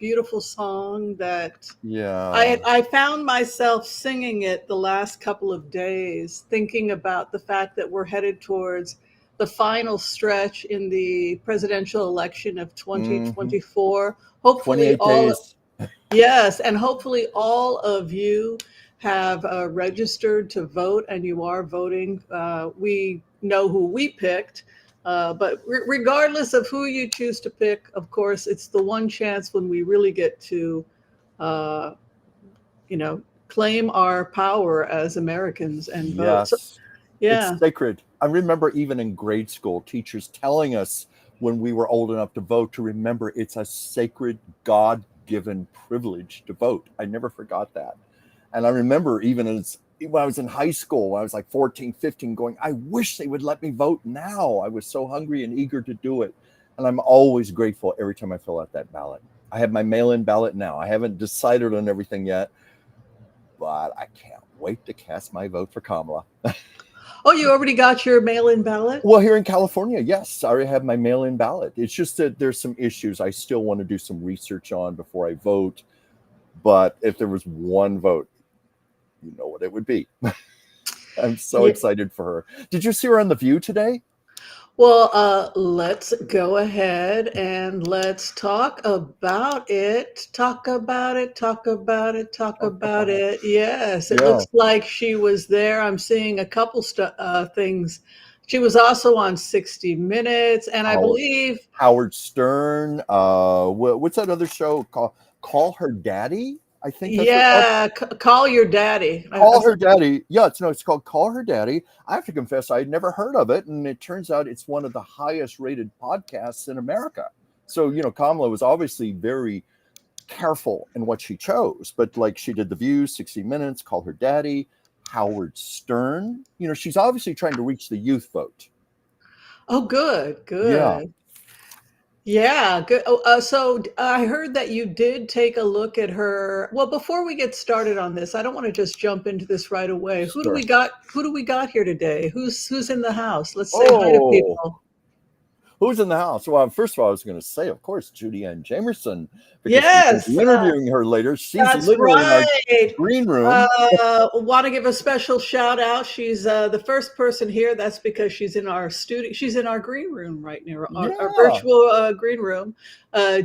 beautiful song that Yeah. I found myself singing it the last couple of days, thinking about the fact that we're headed towards the final stretch in the presidential election of Hmm. 2024. Hopefully, 28 days. yes, and hopefully all of you have registered to vote and you are voting. We know who we picked, but regardless of who you choose to pick, of course, it's the one chance when we really get to, uh, claim our power as Americans and vote. So, Yes. It's yeah. sacred. I remember even in grade school, teachers telling us when we were old enough to vote to remember it's a sacred, God given privilege to vote. I never forgot that. And I remember even when I was in high school, when I was like 14, 15, going, I wish they would let me vote now. I was so hungry and eager to do it. And I'm always grateful every time I fill out that ballot. I have my mail in ballot now. I haven't decided on everything yet, but I can't wait to cast my vote for Kamala. Oh, you already got your mail-in ballot? Well, here in California, yes, I already have my mail in ballot. It's just that there's some issues I still want to do some research on before I vote. But if there was one vote, you know what it would be. I'm so Yeah. excited for her. Did you see her on The View today? Well, let's go ahead and let's talk about it. Talk about it. Talk about it. Talk Talk about about it. Yes, it Yeah. looks like she was there. I'm seeing a couple things. She was also on 60 Minutes, and I Howard, believe, Howard Stern. What's that other show called? Call Her Daddy. I think that's what it's called. yeah, call your daddy. Call Her Daddy. Yeah, it's called Call Her Daddy. I have to confess, I had never heard of it, and it turns out it's one of the highest rated podcasts in America. So Kamala was obviously very careful in what she chose, but like she did The View, 60 Minutes, Call Her Daddy, Howard Stern. She's obviously trying to reach the youth vote. Oh, good, Yeah, good. Yeah, good. Oh, I heard that you did take a look at her. Well, before we get started on this, I don't want to just jump into this right away. Who do we sure. got? Who do we got here today? Who's in the house? Let's say hi to Oh, people. who's in the house? Well, first of all, I was going to say, of course, Judy Ann Jamerson, because we're going to Yes, be interviewing her later. She's that's literally in our right. green room. Want to give a special shout out. She's the first person here. That's because she's in our studio. She's in our green room right now, our Yeah. virtual green room.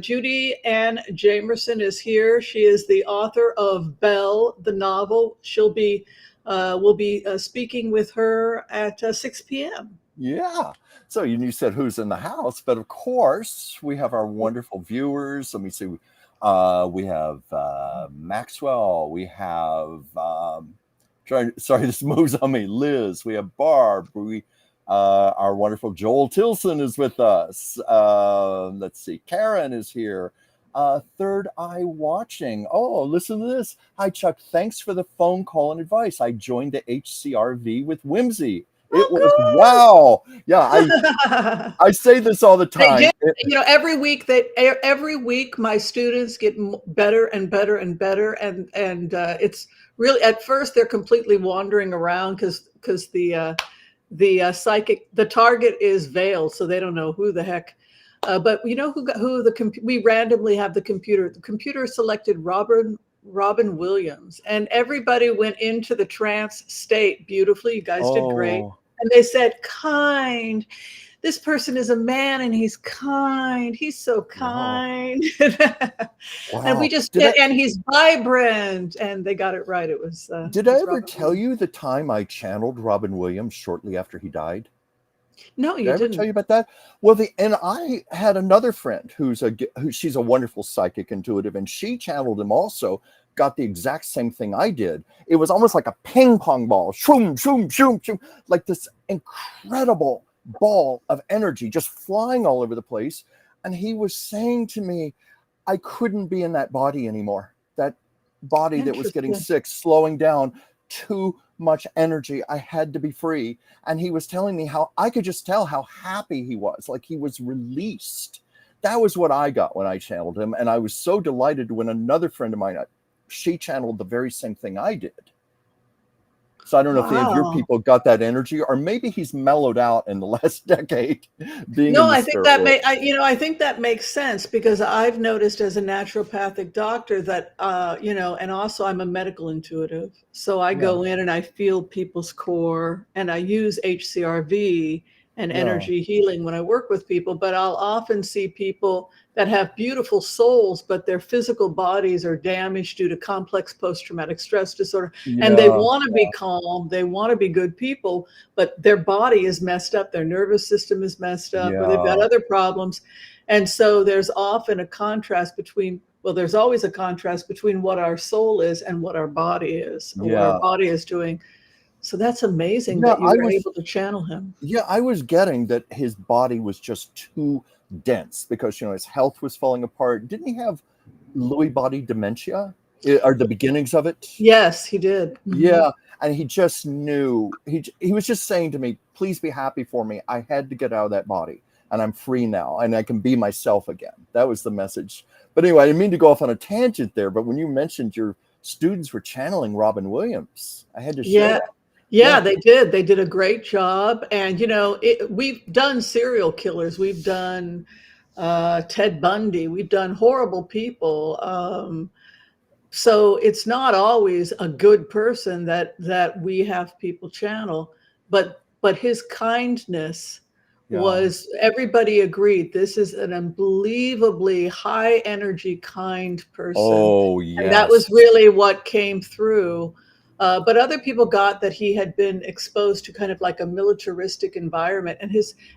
Judy Ann Jamerson is here. She is the author of Belle, the novel. We'll be speaking with her at 6 p.m. Yeah. So you said who's in the house, but of course we have our wonderful viewers. Let me see. We have Maxwell. We have sorry, this moves on me. Liz. We have Barb. Our wonderful Joel Tilson is with us. Let's see. Karen is here. Third Eye Watching. Oh, listen to this. Hi, Chuck. Thanks for the phone call and advice. I joined the HCRV with Whimsy. It was Oh, wow. Yeah, I good. I say this all the They time. get, every week my students get better and better and better, and it's really, at first they're completely wandering around because the psychic, the target is veiled, so they don't know who the heck. But you know we randomly have the computer selected Robin Williams, and everybody went into the trance state beautifully. You guys did great. Oh, And they said, kind, this person is a man and he's kind. He's so wow. kind. And we Wow. just get, and he's vibrant. And they got it right. Did It I was ever Robert tell Williams. you the time I channeled Robin Williams shortly after he died? No, Did you I ever tell didn't. you about that? Well, and I had another friend she's a wonderful psychic intuitive, and she channeled him also. Got the exact same thing I did. It was almost like a ping pong ball, shoom, shoom, shoom, shoom, like this incredible ball of energy just flying all over the place. And he was saying to me, I couldn't be in that body anymore. That body that was getting Interesting. sick, slowing down, too much energy. I had to be free. And he was telling me how I could just tell how happy he was, like he was released. That was what I got when I channeled him. And I was so delighted when another friend of mine, she channeled the very same thing I did. So I don't know if any of your Wow. people got that energy, or maybe he's mellowed out in the last decade being No, in the I think spirit that world. I think that makes sense because I've noticed as a naturopathic doctor that, and also I'm a medical intuitive. So I Yeah, go in and I feel people's core and I use HCRV and yeah, energy healing when I work with people, but I'll often see people that have beautiful souls, but their physical bodies are damaged due to complex post-traumatic stress disorder. And they yeah, want to be calm, they want to be good people, but their body is messed up, their nervous system is messed up, or they've got yeah, other problems. And so there's often a contrast between, well, there's always a contrast between what our soul is and what our body is, or what our yeah, body is doing. So that's amazing yeah. that you were able to channel him. Yeah, I was getting that his body was just too dense because his health was falling apart. Didn't he have Lewy body dementia? Or the beginnings of it? Yes, he did. Yeah, and he just knew he was just saying to me, "Please be happy for me. I had to get out of that body, and I'm free now, and I can be myself again." That was the message. But anyway, I didn't mean to go off on a tangent there. But when you mentioned your students were channeling Robin Williams, I had to share Yeah. that. Yeah, Yeah. they did. They did a great job. And, we've done serial killers. We've done Ted Bundy. We've done horrible people. So it's not always a good person that we have people channel, but his kindness Yeah. was, everybody agreed, this is an unbelievably high energy, kind person. Oh And that yes. was really what came through. But other people got that he had been exposed to kind of like a militaristic environment,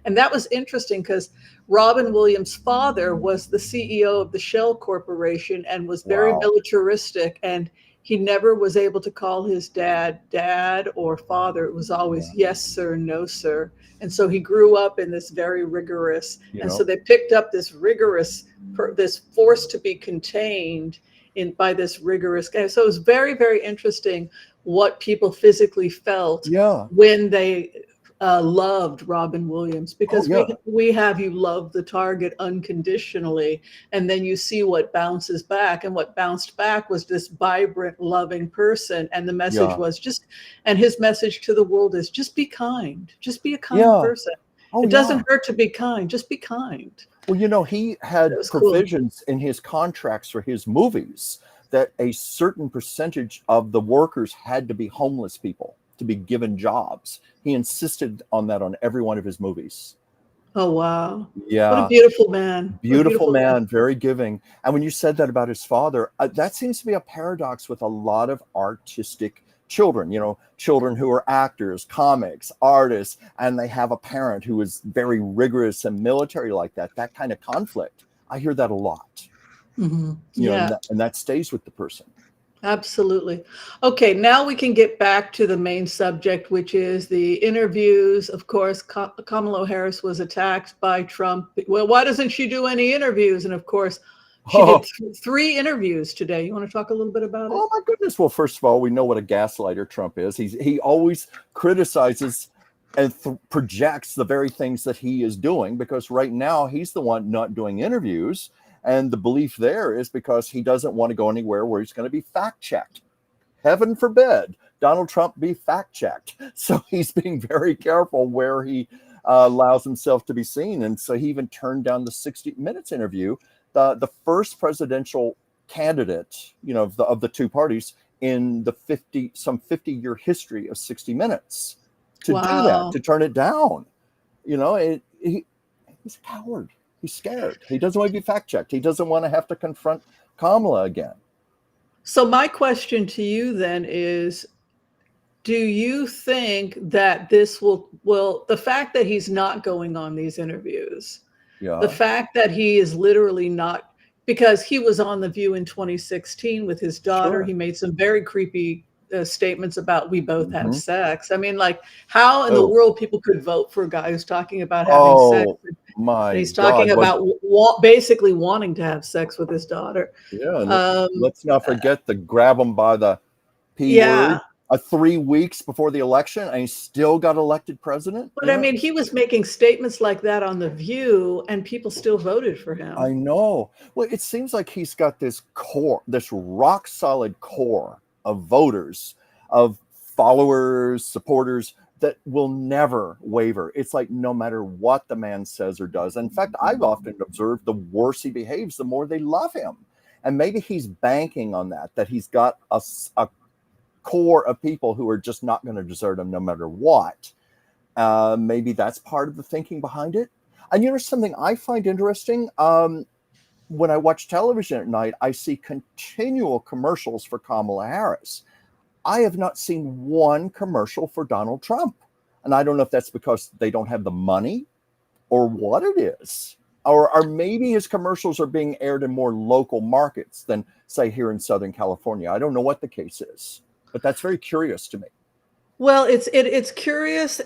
and that was interesting because Robin Williams' father was the CEO of the Shell Corporation and was very Wow. militaristic, and he never was able to call his dad or father. It was always Yeah. yes, sir, no, sir. And so he grew up in this very rigorous, You and so know. they picked up this this force to be contained by this rigorous guy. So it was very, very interesting what people physically felt Yeah. when they loved Robin Williams, Oh because yeah. we have you love the target unconditionally, and then you see what bounces back, and what bounced back was this vibrant, loving person, and the message Yeah. was just, and his message to the world is just be kind, just be a kind Yeah. person. Oh It yeah. doesn't hurt to be kind, just be kind. Well, he It had was cool. provisions in his contracts for his movies that a certain percentage of the workers had to be homeless people to be given jobs. He insisted on that on every one of his movies. Oh wow, what a Yeah. beautiful man, what a Beautiful beautiful man. man, very giving. And when you said that about his father, that seems to be a paradox with a lot of artistic children, children who are actors, comics, artists, and they have a parent who is very rigorous and military like that, that kind of conflict. I hear that a lot, Yeah. and that stays with the person. Absolutely. Okay, now we can get back to the main subject, which is the interviews. Of course, Kamala Harris was attacked by Trump. Well, why doesn't she do any interviews? And of course, she did Oh, three interviews today. You want to talk a little bit about it? oh my goodness. Well, first of all, we know what a gaslighter Trump is. He always criticizes and projects the very things that he is doing, because right now he's the one not doing interviews. And the belief there is because he doesn't want to go anywhere where he's going to be fact checked. Heaven forbid Donald Trump be fact checked. So he's being very careful where he allows himself to be seen. And so he even turned down the 60 Minutes interview, the first presidential candidate, of the two parties in the 50-year history of 60 Minutes, to do that, Wow. to turn it down. He's a coward. He's scared. He doesn't want to be fact checked. He doesn't want to have to confront Kamala again. So my question to you then is, do you think that this will the fact that he's not going on these interviews, the Yeah. fact that he is literally not, because he was on The View in 2016 with his daughter, Sure. he made some very creepy statements about we both have Hmm. sex. I mean, like, how in the Oh, world people could vote for a guy who's talking about having sex, oh and my he's talking God. Well, about basically wanting to have sex with his daughter. yeah. And Um, let's not forget the grab him by the P yeah, word 3 weeks before the election, and he still got elected president. but I mean, he was making statements like that on The View, and people still voted for I him. know. Well, it seems like he's got this core, this rock solid core of voters, of followers, supporters that will never waver. It's like no matter what the man says or does. In fact, I've often observed the worse he behaves, the more they love him. And maybe he's banking on that he's got a core of people who are just not going to desert him no matter what. Maybe that's part of the thinking behind it. And you know something I find interesting? When I watch television at night, I see continual commercials for Kamala Harris. I have not seen one commercial for Donald Trump. And I don't know if that's because they don't have the money or what it is. Or maybe his commercials are being aired in more local markets than, say, here in Southern California. I don't know what the case is, but that's very curious to me. Well, it's curious.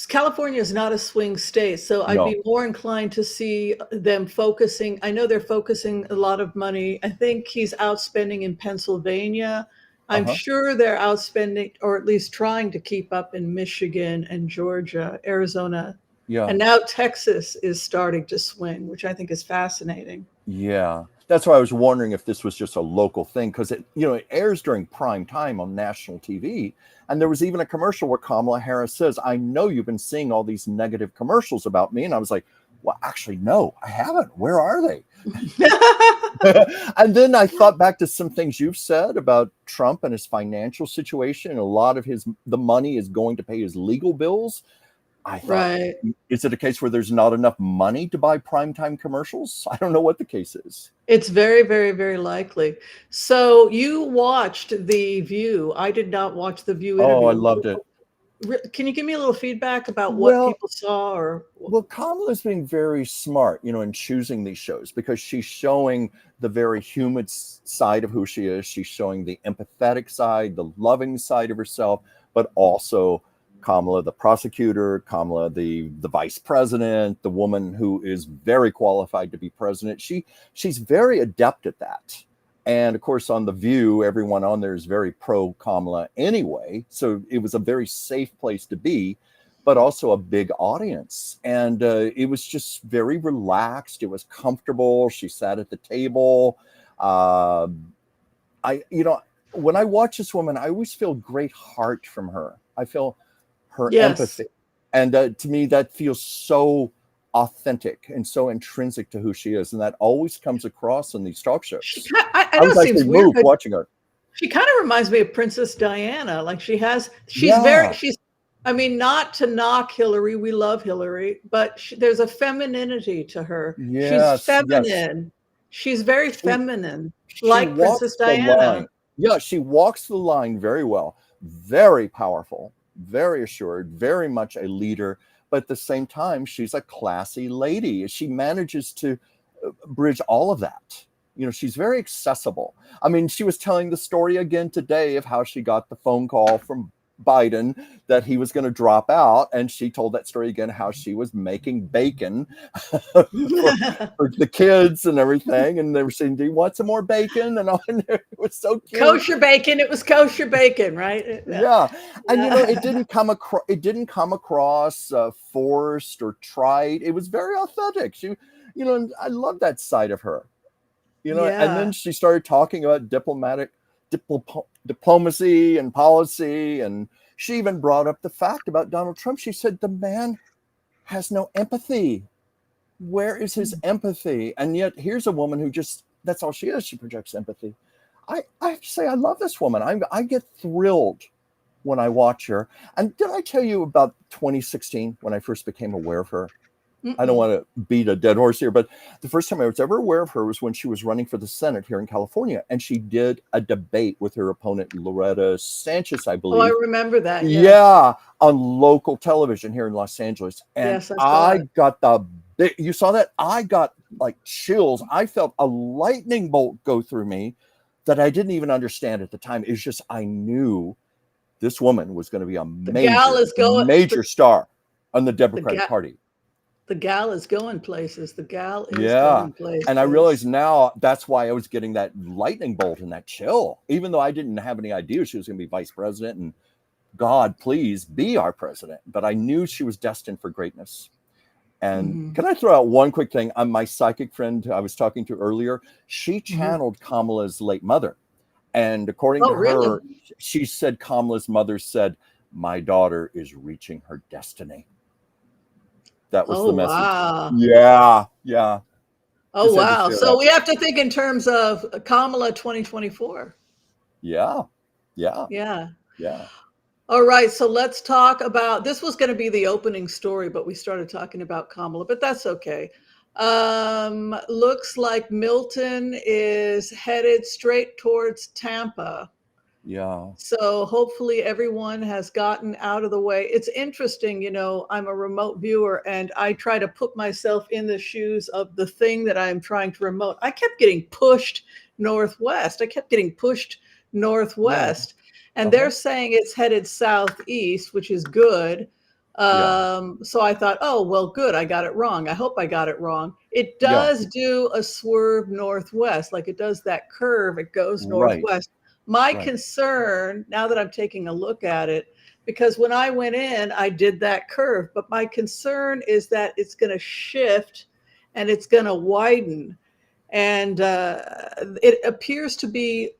California is not a swing state, so I'd No. be more inclined to see them focusing. I know they're focusing a lot of money. I think he's outspending in Pennsylvania. I'm sure they're outspending, or at least trying to keep up in Michigan and Georgia, Arizona. Yeah. And now Texas is starting to swing, which I think is fascinating. Yeah. That's why I was wondering if this was just a local thing, because it airs during prime time on national TV. And there was even a commercial where Kamala Harris says, I know you've been seeing all these negative commercials about me. And I was like, well, actually, no, I haven't. Where are they? And then I thought back to some things you've said about Trump and his financial situation. A lot of the money is going to pay his legal bills. I thought, Right. Is it a case where there's not enough money to buy primetime commercials? I don't know what the case is. It's very, very, very likely. So you watched The View. I did not watch The View interview. Oh, I loved it. Can you give me a little feedback about what people saw? Well, Kamala's being very smart, in choosing these shows, because she's showing the very human side of who she is. She's showing the empathetic side, the loving side of herself, but also Kamala, the prosecutor, Kamala, the vice president, the woman who is very qualified to be president. She's very adept at that. And of course, on The View, everyone on there is very pro Kamala anyway. So it was a very safe place to be, but also a big audience. And it was just very relaxed. It was comfortable. She sat at the table. When I watch this woman, I always feel great heart from her. I feel her empathy. And to me, that feels so authentic and so intrinsic to who she is. And that always comes across in these talk shows. I know it seems weird, but watching her. She kind of reminds me of Princess Diana. Like she's I mean, not to knock Hillary. We love Hillary, but there's a femininity to her. Yes, she's feminine. Yes. She's very feminine, like Princess Diana. Yeah, she walks the line very well, very powerful, very assured, very much a leader. But at the same time, she's a classy lady. She manages to bridge all of that. She's very accessible. I mean, she was telling the story again today of how she got the phone call from Biden that he was going to drop out. And she told that story again, how she was making bacon for the kids and everything. And they were saying, do you want some more bacon? And it was so cute. Kosher bacon. It was kosher bacon, right? Yeah. And, it didn't come across forced or trite. It was very authentic. She, and I love that side of her, and then she started talking about diplomacy and policy. And she even brought up the fact about Donald Trump. She said, the man has no empathy. Where is his empathy? And yet here's a woman who that's all she is. She projects empathy. I have to say, I love this woman. I get thrilled when I watch her. And did I tell you about 2016 when I first became aware of her? I don't want to beat a dead horse here, but the first time I was ever aware of her was when she was running for the Senate here in California. And she did a debate with her opponent, Loretta Sanchez, I believe. Oh, I remember that. Yeah, on local television here in Los Angeles. And yes, I got you saw that? I got like chills. I felt a lightning bolt go through me that I didn't even understand at the time. It's just, I knew this woman was going to be a major star on the Democratic Party. The gal is going places. The gal is going places. And I realize now that's why I was getting that lightning bolt and that chill, even though I didn't have any idea she was going to be vice president and God, please be our president. But I knew she was destined for greatness. And can I throw out one quick thing? My psychic friend I was talking to earlier, she channeled Kamala's late mother. And according Oh, to really? her, she said Kamala's mother said, "My daughter is reaching her destiny." That was Oh, the message. wow. Yeah, yeah. Oh, Just had to wow. share So that. we have to think in terms of Kamala 2024. Yeah, yeah, Yeah. yeah, All right. So let's talk about this was going to be the opening story, but we started talking about Kamala, but that's okay. Looks like Milton is headed straight towards Tampa. yeah, So hopefully everyone has gotten out of the way. It's interesting, I'm a remote viewer and I try to put myself in the shoes of the thing that I'm trying to remote. I kept getting pushed northwest. I kept getting pushed yeah. northwest. And Uh-huh. they're saying it's headed southeast, which is good. Yeah, So I thought, oh, well, good. I got it wrong. I hope I got it wrong. It yeah. does do a swerve northwest, like it does that curve. It goes Right, northwest. My right. concern, now that I'm taking a look at it, because when I went in, I did that curve, but my concern is that it's going to shift and it's going to widen. And it appears to be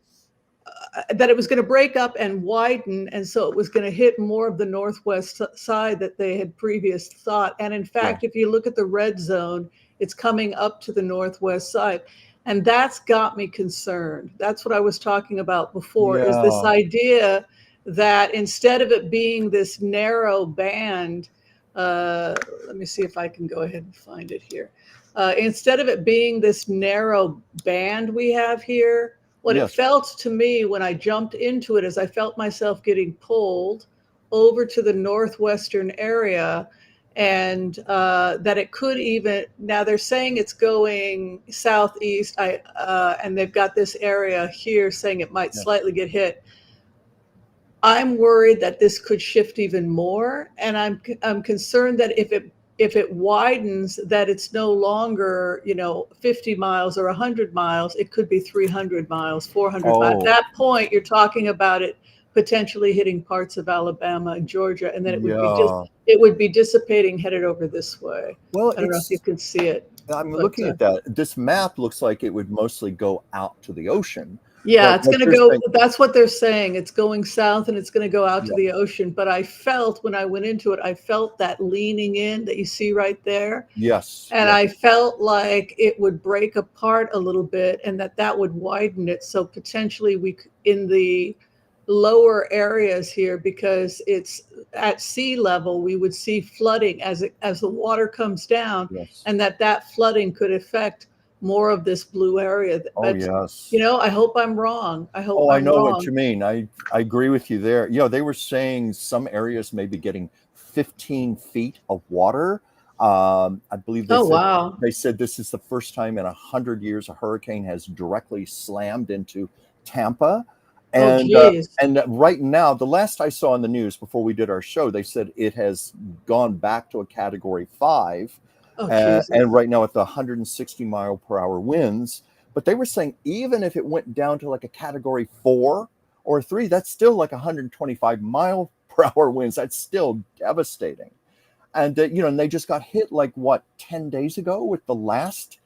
that it was going to break up and widen. And so it was going to hit more of the northwest side that they had previous thought. And in Yeah, fact, if you look at the red zone, it's coming up to the northwest side. And that's got me concerned. That's what I was talking about before, is this yeah, idea that instead of it being this narrow band, let me see if I can go ahead and find it here. Instead of it being this narrow band we have here, what it yes. felt to me when I jumped into it is I felt myself getting pulled over to the northwestern area, and that it could even, now they're saying it's going southeast. And they've got this area here saying it might Yeah. slightly get hit. I'm worried that this could shift even more, and I'm concerned that if it widens, that it's no longer 50 miles or 100 miles. It could be 300 miles, 400 miles. At Oh, that point, you're talking about it potentially hitting parts of Alabama and Georgia, and then yeah. it would be dissipating headed over this way. Well, I don't know if you can see it, I'm but looking at that. This map looks like it would mostly go out to the ocean. yeah, But it's what going to you're go. saying, That's what they're saying. It's going south and it's going to go out to yeah, the ocean. But I felt when I went into it, I felt that leaning in that you see right there. yes, And yes, I felt like it would break apart a little bit and that would widen it. So potentially in the lower areas here, because it's at sea level, we would see flooding as the water comes down, yes. and that flooding could affect more of this blue area. Oh, But yes. I hope I'm wrong. I hope Oh, I I'm know what wrong. you mean. I agree with you there. They were saying some areas may be getting 15 feet of water. I believe Oh, wow. they said this is the first time in 100 years a hurricane has directly slammed into Tampa. Oh, And geez. right now, the last I saw in the news before we did our show, they said it has gone back to a Category 5, Oh, and Jesus. right now at the 160-mile-per-hour winds. But they were saying even if it went down to like a Category 4 or 3, that's still like 125-mile-per-hour winds. That's still devastating. And and they just got hit like what 10 days ago with the last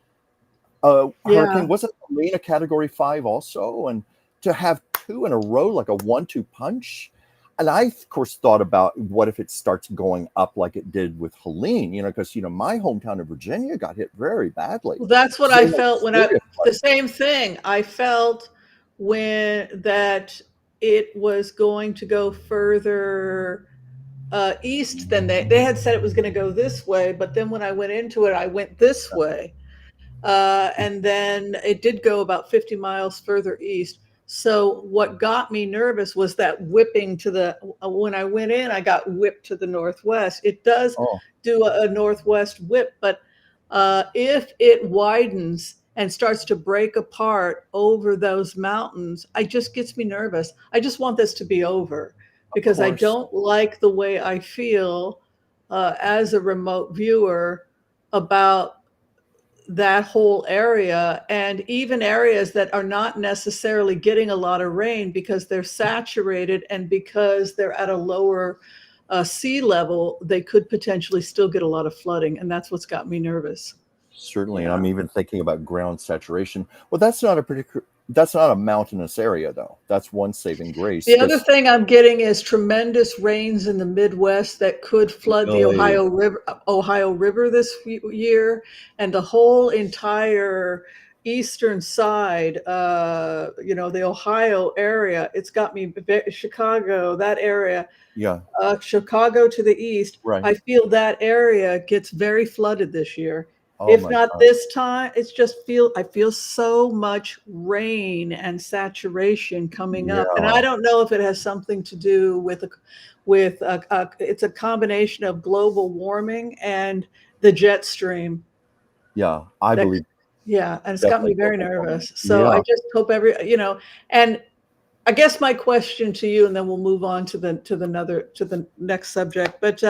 hurricane. Yeah. Wasn't Helene a Category 5 also? And to have two in a row, like a 1-2 punch. And I, of course, thought about what if it starts going up like it did with Helene, because, my hometown of Virginia got hit very badly. Well, that's what I Very, like, felt serious the flooding. same thing. I felt when that it was going to go further east than they had said it was going to go this way. But then when I went into it, I went this way. And then it did go about 50 miles further east. So what got me nervous was that whipping when I went in, I got whipped to the northwest. It does Oh, do a northwest whip, but if it widens and starts to break apart over those mountains, it just gets me nervous. I just want this to be over of because I course. don't like the way I feel as a remote viewer about that whole area, and even areas that are not necessarily getting a lot of rain because they're saturated and because they're at a lower sea level, they could potentially still get a lot of flooding. And that's what's got me nervous. Certainly. And Yeah. I'm even thinking about ground saturation. Well, that's not a That's not a mountainous area, though. That's one saving grace. The other 'Cause, thing I'm getting is tremendous rains in the Midwest that could flood the really, Ohio River this year, and the whole entire eastern side, the Ohio area. It's got me, Chicago, that area, yeah, Chicago to the east. right. I feel that area gets very flooded this year. Oh If my not God. this time, I feel so much rain and saturation coming up, and I Yeah, don't know if it has something to do with it's a combination of global warming and the jet stream yeah. I that, believe yeah, and it's got me definitely very global warming. nervous. So I Yeah, just hope and I guess my question to you, and then we'll move on to the next subject. But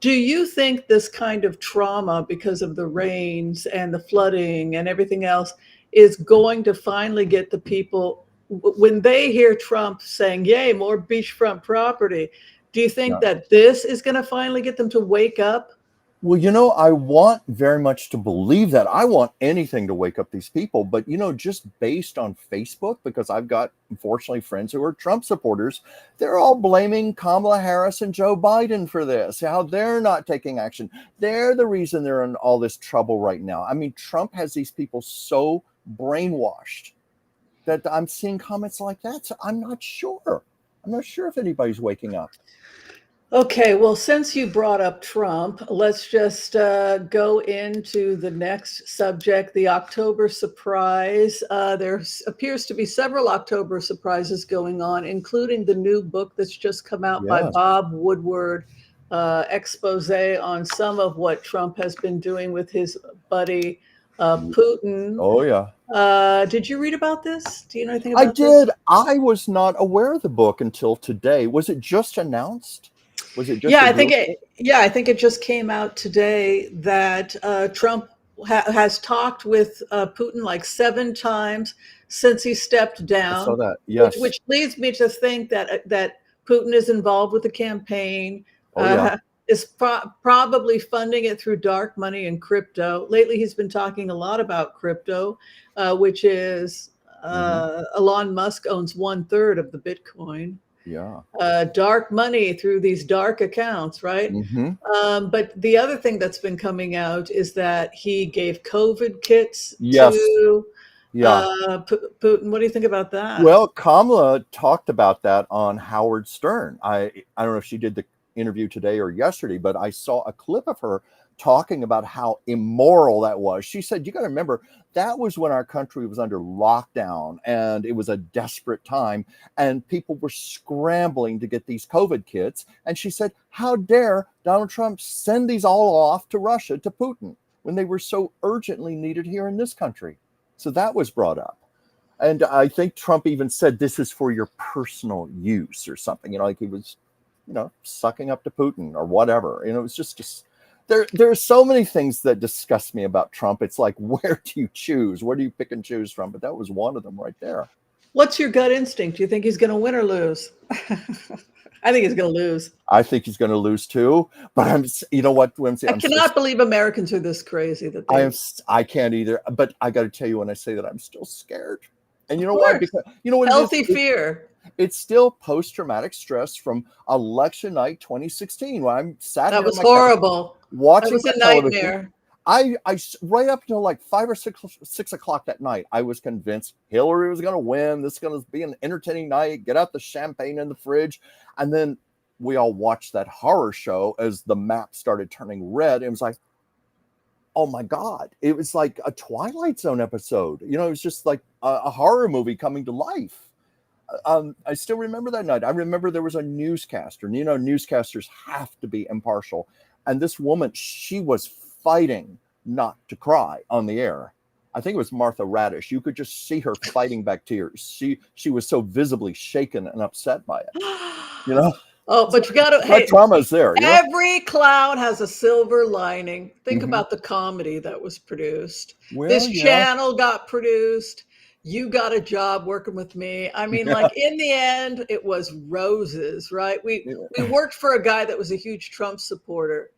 do you think this kind of trauma, because of the rains and the flooding and everything else, is going to finally get the people when they hear Trump saying, "Yay, more beachfront property"? Do you think yeah. that this is going to finally get them to wake up? Well, I want very much to believe that. I want anything to wake up these people. But, just based on Facebook, because I've got, unfortunately, friends who are Trump supporters, they're all blaming Kamala Harris and Joe Biden for this, how they're not taking action. They're the reason they're in all this trouble right now. I mean, Trump has these people so brainwashed that I'm seeing comments like that. So I'm not sure. I'm not sure if anybody's waking up. Okay, well, since you brought up Trump, let's just go into the next subject, the October surprise. There appears to be several October surprises going on, including the new book that's just come out by Yes. Bob Woodward, expose on some of what Trump has been doing with his buddy Putin. Oh, yeah. Did you read about this? Do you know anything I about this? did. I was not aware of the book until today. Was it just announced? Was it just Yeah, revealed today? I think it just came out today that Trump has talked with Putin like 7 times since he stepped I saw down, that. which Yes. which leads me to think that Putin is involved with the campaign, Oh, yeah. is probably funding it through dark money and crypto. Lately, he's been talking a lot about crypto, which is Hmm. Elon Musk owns 1/3 of the Bitcoin. Yeah. Dark money through these dark accounts, right? Hmm. But the other thing that's been coming out is that he gave COVID kits Yes. to Yeah. Putin. What do you think about that? Well, Kamala talked about that on Howard Stern. I don't know if she did the interview today or yesterday, but I saw a clip of her talking about how immoral that was. She said, "You got to remember, that was when our country was under lockdown and it was a desperate time and people were scrambling to get these COVID kits." And she said, "How dare Donald Trump send these all off to Russia, to Putin, when they were so urgently needed here in this country?" So that was brought up. And I think Trump even said this is for your personal use or something, like he was, sucking up to Putin or whatever. It's just there are so many things that disgust me about Trump. It's like, where do you choose? Where do you pick and choose from? But that was one of them right there. What's your gut instinct? Do you think he's going to win or lose? I think he's going to lose. I think he's going to lose too. But you know what, Whimsy? I cannot believe Americans are this crazy that they. I can't either. But I got to tell you, when I say that, I'm still scared. And you Of know why? course, Because you know what healthy it is? fear. It's still post-traumatic stress from election night 2016 when I'm sat That here on was my couch horrible. That watching was my a television. nightmare. I right up until like 5 or 6 o'clock that night, I was convinced Hillary was going to win. This is going to be an entertaining night. Get out the champagne in the fridge. And then we all watched that horror show as the map started turning red. It was like, oh my God. It was like a Twilight Zone episode. It was just like a horror movie coming to life. I still remember that night. I remember there was a newscaster, and newscasters have to be impartial. And this woman, she was fighting not to cry on the air. I think it was Martha Radish. You could just see her fighting back tears. She was so visibly shaken and upset by it. Oh, but you got to, My hey, trauma is there. every cloud has a silver lining. Think Mhm. about the comedy that was produced. Well, This yeah. channel got produced. You got a job working with me. I mean, like in the end, it was roses, right? We worked for a guy that was a huge Trump supporter.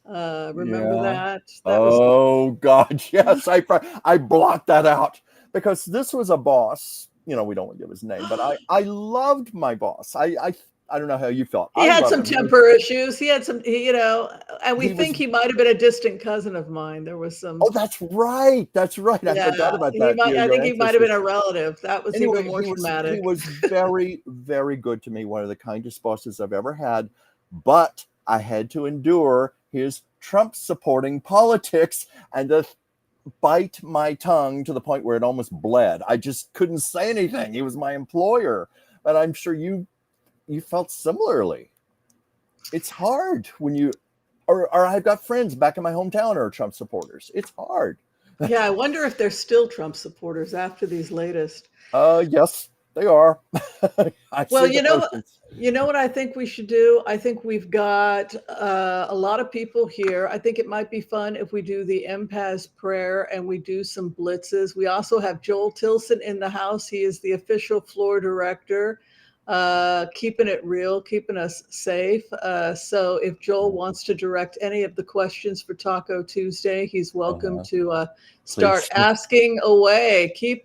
Remember Yeah. that? That was Oh God, yes. I blocked that out. because this was a boss. You know, we don't want to give his name, but I loved my boss. I don't know how you felt. He I had loved some him. temper issues. He had some, and we He was. think he might have been a distant cousin of mine. There was some. Oh, that's right. That's right. I Yeah, forgot about he that. might. I Your think he might have been ancestors. a relative. That was Anyway, even more he traumatic. was very, very good to me. One of the kindest bosses I've ever had. But I had to endure his Trump supporting politics and to bite my tongue to the point where it almost bled. I just couldn't say anything. He was my employer. But I'm sure you felt similarly. It's hard when you or I've got friends back in my hometown who are Trump supporters. It's hard. Yeah, I wonder if they're still Trump supporters after these latest. Yes, they are. I Well, see the posts. you know what I think we should do? I think we've got a lot of people here. I think it might be fun if we do the empath's prayer and we do some blitzes. We also have Joel Tilson in the house. He is the official floor director, keeping it real, keeping us safe. So if Joel wants to direct any of the questions for Taco Tuesday, he's welcome to start Please. asking away. Keep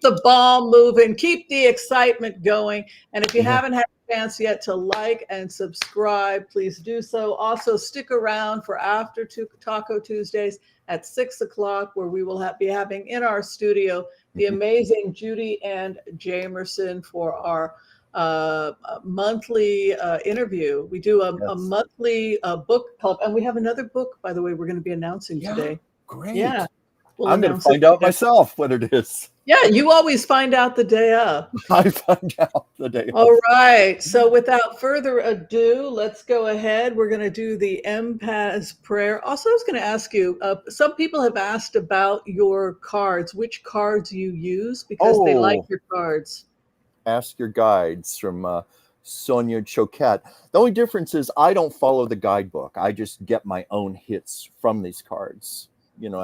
the ball moving, keep the excitement going. And if you haven't had a chance yet to like and subscribe, please do so. Also, stick around for after Taco Tuesdays at 6 o'clock, where we will be having in our studio the amazing Judy and Jamerson for our monthly interview. We do a monthly book club, and we have another book, by the way, we're going to be announcing today. Great. Yeah. I'm going to find out myself what it is. Yeah, you always find out the day of. I find out the day of. All right. So without further ado, let's go ahead. We're going to do the empath's prayer. Also, I was going to ask you, some people have asked about your cards, which cards you use, because they like your cards. Ask your guides from Sonia Choquette. The only difference is I don't follow the guidebook. I just get my own hits from these cards. You know,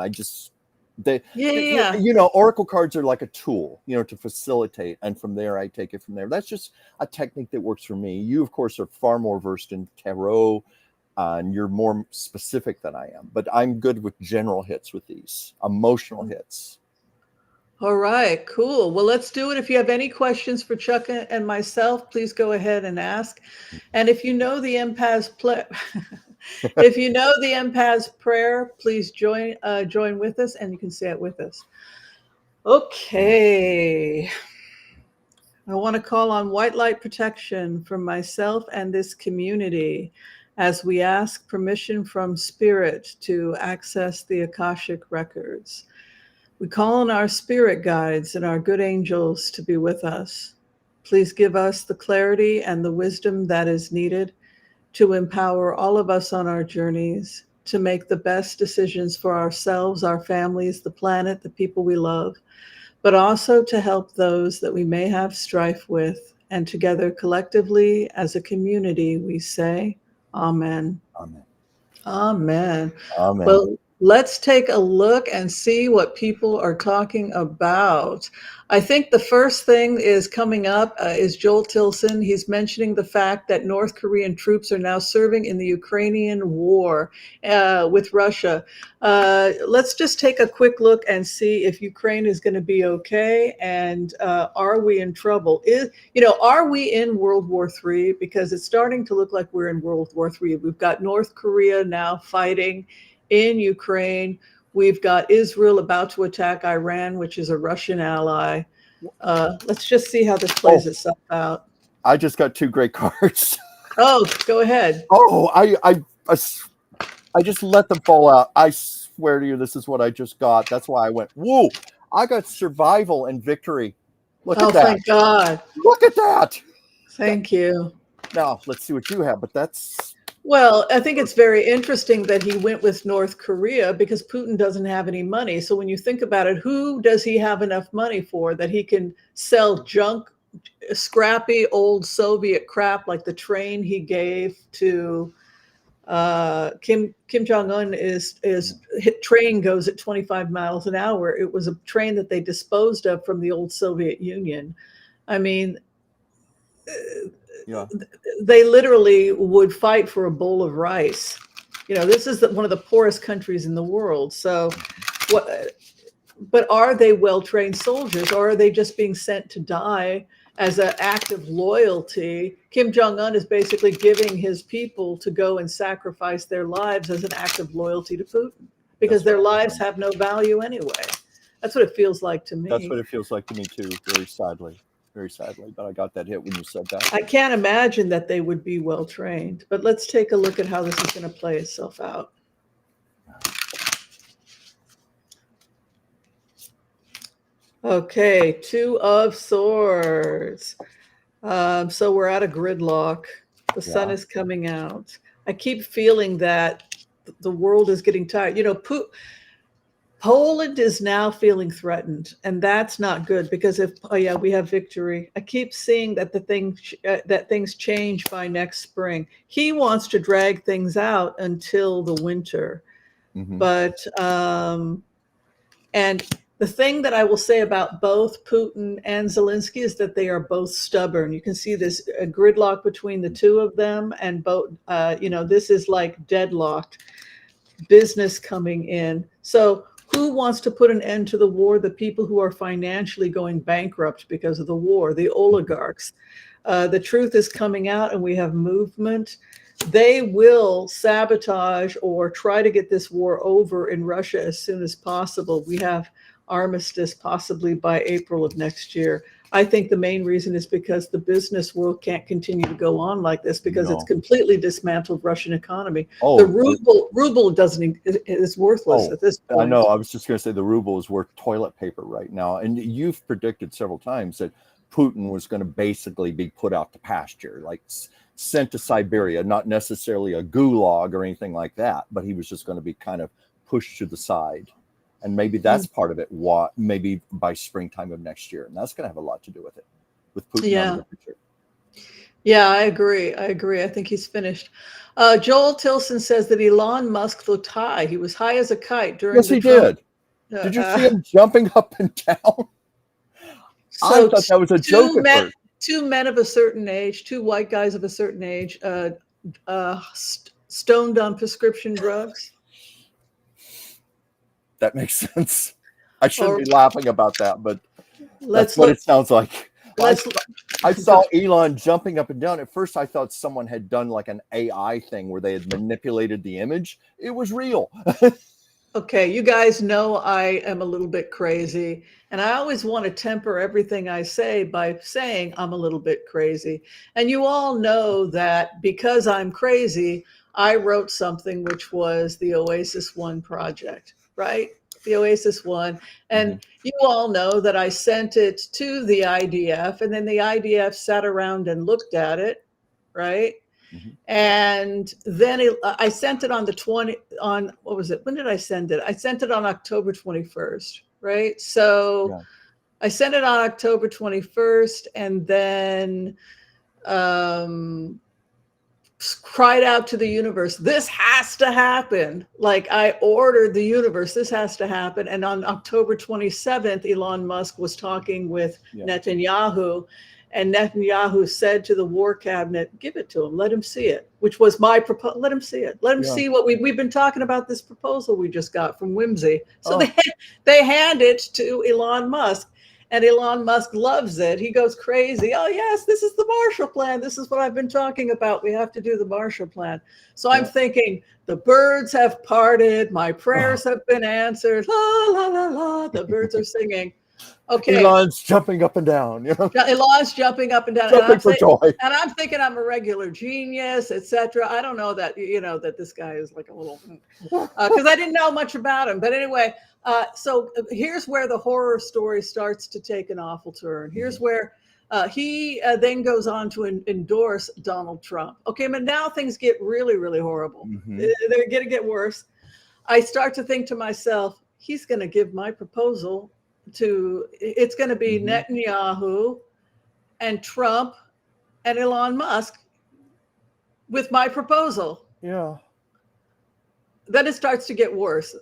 Oracle cards are like a tool, to facilitate. And from there, I take it from there. That's just a technique that works for me. You, of course, are far more versed in tarot, and you're more specific than I am. But I'm good with general hits with these, emotional hits. All right, cool. Well, let's do it. If you have any questions for Chuck and myself, please go ahead and ask. And if you know the empath's if you know the empath's prayer, please join with us, and you can say it with us. Okay. I want to call on white light protection from myself and this community as we ask permission from Spirit to access the Akashic records. We call on our spirit guides and our good angels to be with us. Please give us the clarity and the wisdom that is needed to empower all of us on our journeys, to make the best decisions for ourselves, our families, the planet, the people we love, but also to help those that we may have strife with. And together, collectively, as a community, we say, Amen. Amen. Amen. Amen. Well, let's take a look and see what people are talking about. I think the first thing is coming up is Joel Tilson. He's mentioning the fact that North Korean troops are now serving in the Ukrainian war with Russia. Let's just take a quick look and see if Ukraine is going to be okay, and are we in trouble? Are we in World War III? Because it's starting to look like we're in World War III. We've got North Korea now fighting in Ukraine. We've got Israel about to attack Iran, which is a Russian ally. Let's just see how this plays itself out. I just got two great cards. Oh, go ahead. Oh, I just let them fall out. I swear to you, this is what I just got. That's why I went, whoa, I got survival and victory. Look at that. Oh, thank God. Look at that. Thank you. Now, let's see what you have, but that's... Well, I think it's very interesting that he went with North Korea because Putin doesn't have any money. So when you think about it, who does he have enough money for that he can sell junk, scrappy old Soviet crap like the train he gave to Kim Jong-un train goes at 25 miles an hour. It was a train that they disposed of from the old Soviet Union. I mean, they literally would fight for a bowl of rice. This is one of the poorest countries in the world. So but are they well-trained soldiers, or are they just being sent to die as an act of loyalty? Kim Jong-un is basically giving his people to go and sacrifice their lives as an act of loyalty to Putin, because their lives have no value anyway. That's what it feels like to me. That's what it feels like to me too, very sadly. Very sadly, but I got that hit when you said that. I can't imagine that they would be well-trained, but let's take a look at how this is going to play itself out. Okay, Two of Swords. So we're at a gridlock. The sun is coming out. I keep feeling that the world is getting tired. You know, Poland is now feeling threatened, and that's not good, because if we have victory, I keep seeing that that things change by next spring. He wants to drag things out until the winter, but and the thing that I will say about both Putin and Zelensky is that they are both stubborn. You can see this gridlock between the two of them, and both, this is like deadlocked. Business coming in. So who wants to put an end to the war? The people who are financially going bankrupt because of the war, the oligarchs. The truth is coming out, and we have movement. They will sabotage or try to get this war over in Russia as soon as possible. We have armistice possibly by April of next year. I think the main reason is because the business world can't continue to go on like this, because it's completely dismantled Russian economy. The ruble is worthless at this point. I know. I was just going to say the ruble is worth toilet paper right now. And you've predicted several times that Putin was going to basically be put out to pasture, like sent to Siberia, not necessarily a gulag or anything like that, but he was just going to be kind of pushed to the side. And maybe that's part of it. Maybe by springtime of next year, and that's going to have a lot to do with it, with Putin out of the picture. Yeah, I agree. I think he's finished. Joel Tilson says that Elon Musk looked high. He was high as a kite during. Yes, he did. Did you see him jumping up and down? I thought that was a joke at first. Two men of a certain age, two white guys of a certain age, stoned on prescription drugs. That makes sense. I shouldn't be laughing about that, but that's what it sounds like. I saw Elon jumping up and down. At first, I thought someone had done like an AI thing where they had manipulated the image. It was real. Okay, you guys know I am a little bit crazy, and I always want to temper everything I say by saying I'm a little bit crazy. And you all know that because I'm crazy, I wrote something which was the Oasis One project. Right? The Oasis One. And you all know that I sent it to the IDF, and then the IDF sat around and looked at it. Right? And then I sent it on what was it? When did I send it? I sent it on October 21st. Right? So I sent it on October 21st, and then cried out to the universe, this has to happen. Like, I ordered the universe, this has to happen. And on October 27th, Elon Musk was talking with Netanyahu, and Netanyahu said to the war cabinet, give it to him, let him see it, which was my proposal. Let him see it. Let him see what we've been talking about, this proposal we just got from Whimsy. So they hand it to Elon Musk. And Elon Musk loves it. He goes crazy. Oh, yes, this is the Marshall Plan. This is what I've been talking about. We have to do the Marshall Plan. So I'm thinking, the birds have parted. My prayers have been answered. La, la, la, la. The birds are singing. Okay. Elon's jumping up and down. Elon's jumping up and down. Jumping for joy. And I'm thinking I'm a regular genius, etc. I don't know that, that this guy is like a little, because I didn't know much about him. But anyway, so here's where the horror story starts to take an awful turn. Here's where he then goes on to endorse Donald Trump. Okay, but now things get really, really horrible. They're going to get worse. I start to think to myself, he's going to give my proposal it's going to be Netanyahu and Trump and Elon Musk with my proposal. Yeah. Then it starts to get worse.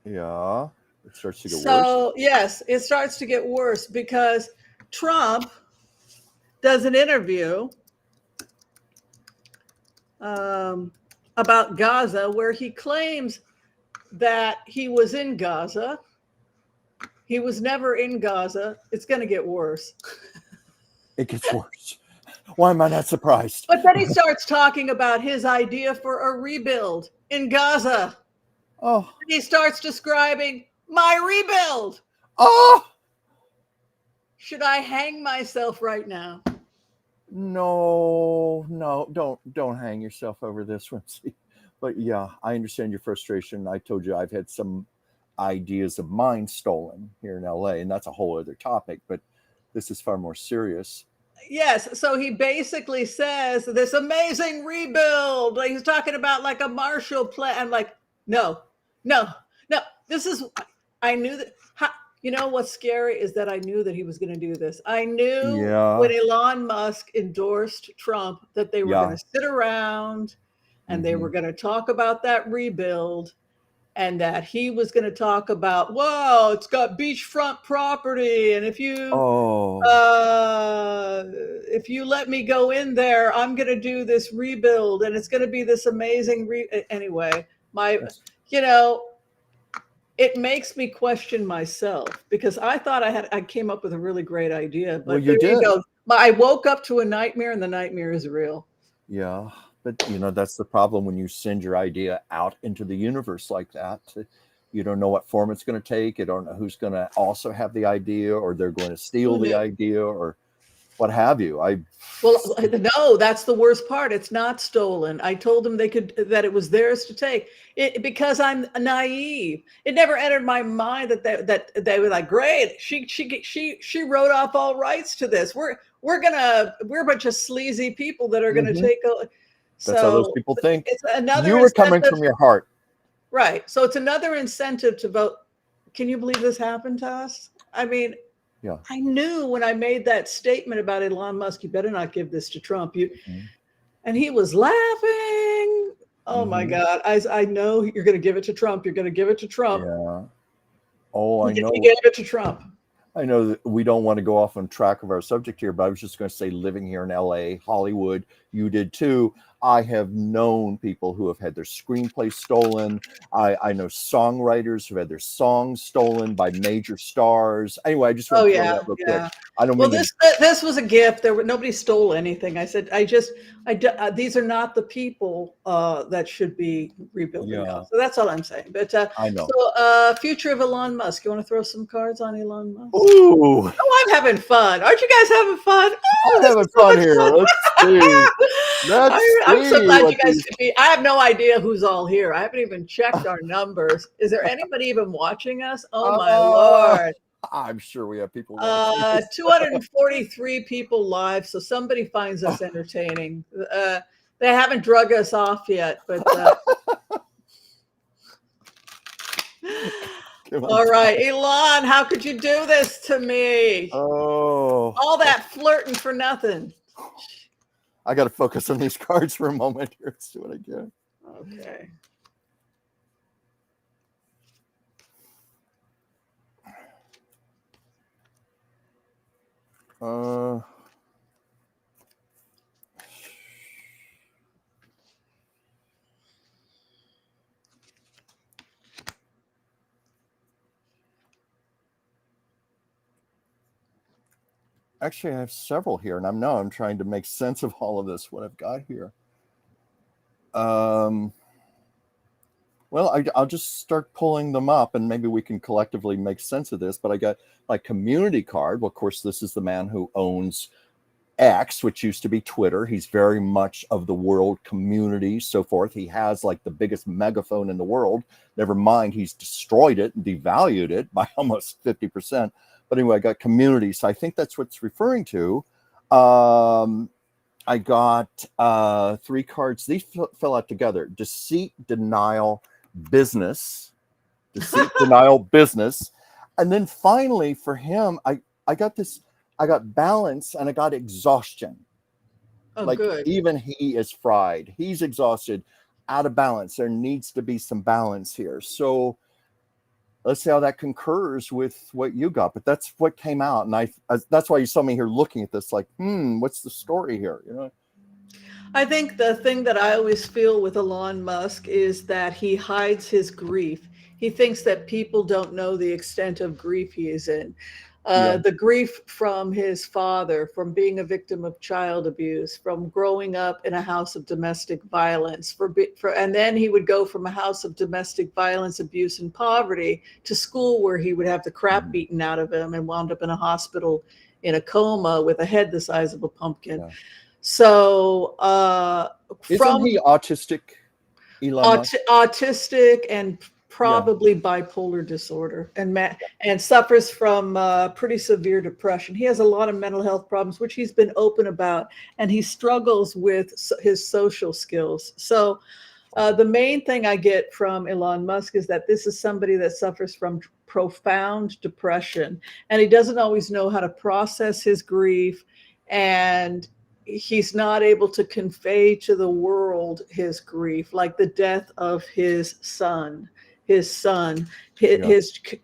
Yeah. It starts to get worse. So, yes, it starts to get worse because Trump does an interview about Gaza where he claims that he was in Gaza. He was never in Gaza. It's going to get worse. It gets worse. Why am I not surprised? But then he starts talking about his idea for a rebuild in Gaza. Oh, He starts describing my rebuild. oh, Should I hang myself right now? no, don't hang yourself over this one. But yeah, I understand your frustration. I told you I've had some ideas of mine stolen here in LA, and that's a whole other topic, but this is far more serious. Yes. So he basically says this amazing rebuild. Like he's talking about like a Marshall Plan. I'm like, no. This is, I knew that. You know what's scary is that I knew that he was going to do this. I knew when Elon Musk endorsed Trump that they were going to sit around and they were going to talk about that rebuild, and that he was going to talk about, whoa, it's got beachfront property, and if you let me go in there, I'm going to do this rebuild, and it's going to be this amazing anyway. It makes me question myself, because I thought I came up with a really great idea, but you did. go. I woke up to a nightmare, and the nightmare is real. Yeah, but that's the problem when you send your idea out into the universe like that. You don't know what form it's going to take. You don't know who's going to also have the idea, or they're going to steal the idea, or what have you. No, that's the worst part. It's not stolen. I told them that it was theirs to take. Because I'm naive. It never entered my mind that they were like, great. She wrote off all rights to this. We're a bunch of sleazy people that are going to take. That's how those people think. It's another. You were coming from your heart, right? So it's another incentive to vote. Can you believe this happened to us? I mean. Yeah. I knew when I made that statement about Elon Musk, you better not give this to Trump. And he was laughing. Oh my God. I know you're going to give it to Trump. You're going to give it to Trump. Yeah. Oh, I know. He gave it to Trump. I know that we don't want to go off on track of our subject here, but I was just going to say, living here in LA, Hollywood, you did too. I have known people who have had their screenplays stolen. I know songwriters who've had their songs stolen by major stars. Anyway, I just want to throw that real quick. I don't mean this was a gift. Nobody stole anything. I said, these are not the people that should be rebuilding. So that's all I'm saying. But I know. So future of Elon Musk. You want to throw some cards on Elon Musk? Ooh. Oh, I'm having fun. Aren't you guys having fun? I'm having fun here. Let's see. I'm so glad you guys could be. I have no idea who's all here. I haven't even checked our numbers. Is there anybody even watching us? Oh my Lord. I'm sure we have people watching. 243 people live. So somebody finds us entertaining. They haven't drug us off yet, but all right, Elon, how could you do this to me? Oh, all that flirting for nothing. I got to focus on these cards for a moment here. Let's see what I get. Okay. Actually, I have several here, and I'm trying to make sense of all of this, what I've got here. Well, I'll just start pulling them up, and maybe we can collectively make sense of this. But I got my community card. Well, of course, this is the man who owns X, which used to be Twitter. He's very much of the world community, so forth. He has like the biggest megaphone in the world. Never mind, he's destroyed it and devalued it by almost 50%. But anyway, I got community. So I think that's what it's referring to. I got 3 cards. These fell out together. Deceit, denial, business. Deceit, denial, business. And then finally for him, I got this. I got balance and I got exhaustion. Oh, like good. Even he is fried. He's exhausted, out of balance. There needs to be some balance here. So let's see how that concurs with what you got. But that's what came out. And that's why you saw me here looking at this like, what's the story here? You know? I think the thing that I always feel with Elon Musk is that he hides his grief. he thinks that people don't know the extent of grief he is in. Yeah. The grief from his father, from being a victim of child abuse, from growing up in a house of domestic violence, and then he would go from a house of domestic violence, abuse, and poverty to school where he would have the crap beaten out of him and wound up in a hospital in a coma with a head the size of a pumpkin. Yeah. So Isn't he autistic, Elon Musk? autistic and probably bipolar disorder, and suffers from pretty severe depression. He has a lot of mental health problems, which he's been open about, and he struggles with his social skills. So the main thing I get from Elon Musk is that this is somebody that suffers from profound depression, and he doesn't always know how to process his grief, and he's not able to convey to the world his grief, like the death of his son, his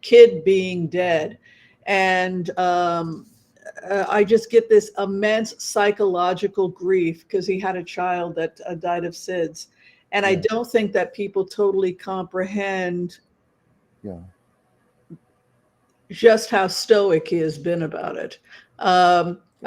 kid being dead. And I just get this immense psychological grief because he had a child that died of SIDS. And I don't think that people totally comprehend just how stoic he has been about it.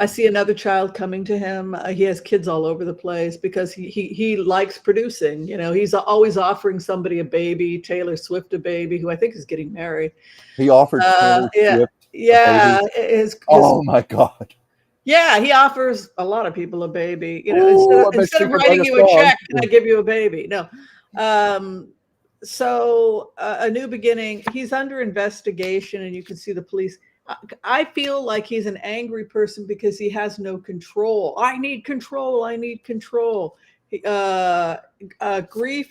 I see another child coming to him. He has kids all over the place because he likes producing. You know, he's always offering somebody a baby, Taylor Swift a baby, who I think is getting married. He offered Taylor Swift a baby. Oh my God. Yeah, he offers a lot of people a baby. You know, instead of writing you a check, can I give you a baby? No. So A New Beginning, he's under investigation, and you can see the police. I feel like he's an angry person because he has no control. I need control. I need control. Grief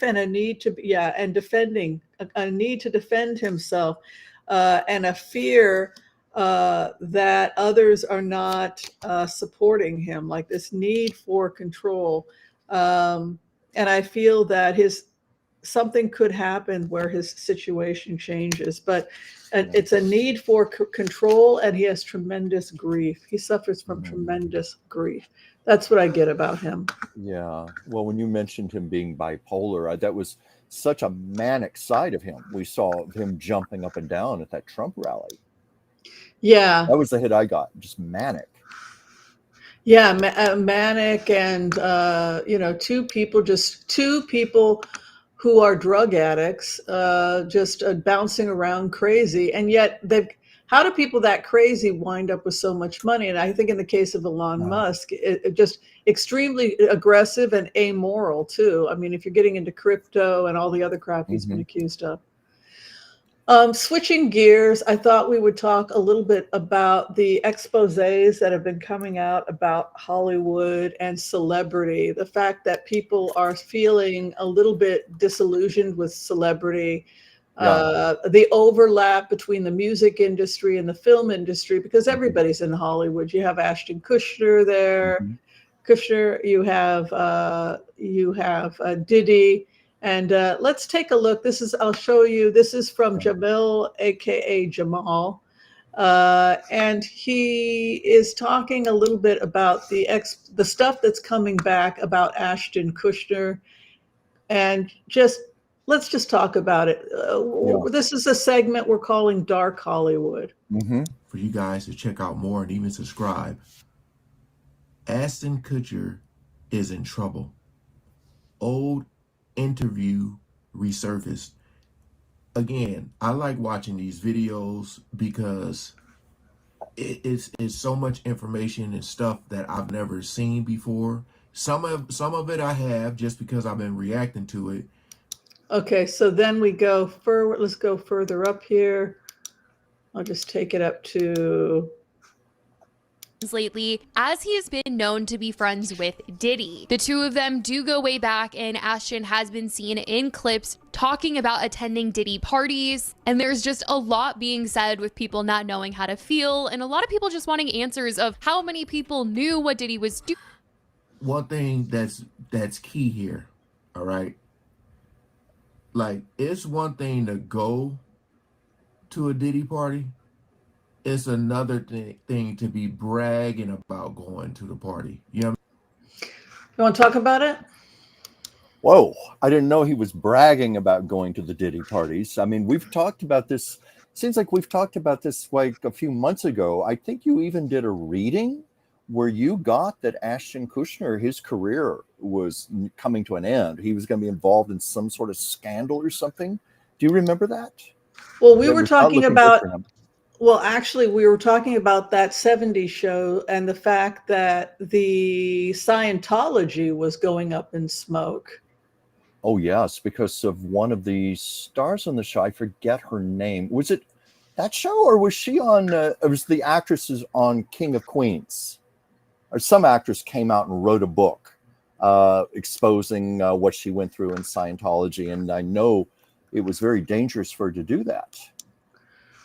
and a need to, and defending, a need to defend himself, and a fear that others are not supporting him, like this need for control. And I feel that something could happen where his situation changes, but it's a need for control, and he has tremendous grief. He suffers from tremendous grief. That's what I get about him. Yeah. Well, when you mentioned him being bipolar, that was such a manic side of him. We saw him jumping up and down at that Trump rally. Yeah. That was the hit I got, just manic. Yeah, manic, and two people who are drug addicts, just bouncing around crazy. And yet how do people that crazy wind up with so much money? And I think in the case of Elon Musk, it just extremely aggressive and amoral too. I mean, if you're getting into crypto and all the other crap he's been accused of. Switching gears, I thought we would talk a little bit about the exposés that have been coming out about Hollywood and celebrity. The fact that people are feeling a little bit disillusioned with celebrity, the overlap between the music industry and the film industry, because everybody's in Hollywood. You have Ashton Kutcher there. You have Diddy. And let's take a look. I'll show you. This is from Jamil, aka Jamal. And he is talking a little bit about the stuff that's coming back about Ashton Kutcher. And let's just talk about it. This is a segment we're calling Dark Hollywood. For you guys to check out more and even subscribe. Ashton Kutcher is in trouble. Old interview resurfaced. Again, I like watching these videos because it's so much information and stuff that I've never seen before. Some of it I have just because I've been reacting to it. Okay, so then we go forward. Let's go further up here. I'll just take it up to lately, as he has been known to be friends with Diddy. The two of them do go way back, and Ashton has been seen in clips talking about attending Diddy parties, and there's just a lot being said with people not knowing how to feel, and a lot of people just wanting answers of how many people knew what Diddy was doing. One thing that's key here, all right? Like, it's one thing to go to a Diddy party. It's another thing to be bragging about going to the party. You know what I mean? You want to talk about it? Whoa, I didn't know he was bragging about going to the Diddy parties. I mean, we've talked about this. Seems like we've talked about this like a few months ago. I think you even did a reading where you got that Ashton Kutcher, his career was coming to an end. He was going to be involved in some sort of scandal or something. Do you remember that? Well, we That were was not talking looking good about, for him. well, actually, we were talking about that '70s show and the fact that the Scientology was going up in smoke. Oh, yes, because of one of the stars on the show. I forget her name. Was it that show, or was she on? It was the actresses on King of Queens, or some actress came out and wrote a book exposing what she went through in Scientology, and I know it was very dangerous for her to do that.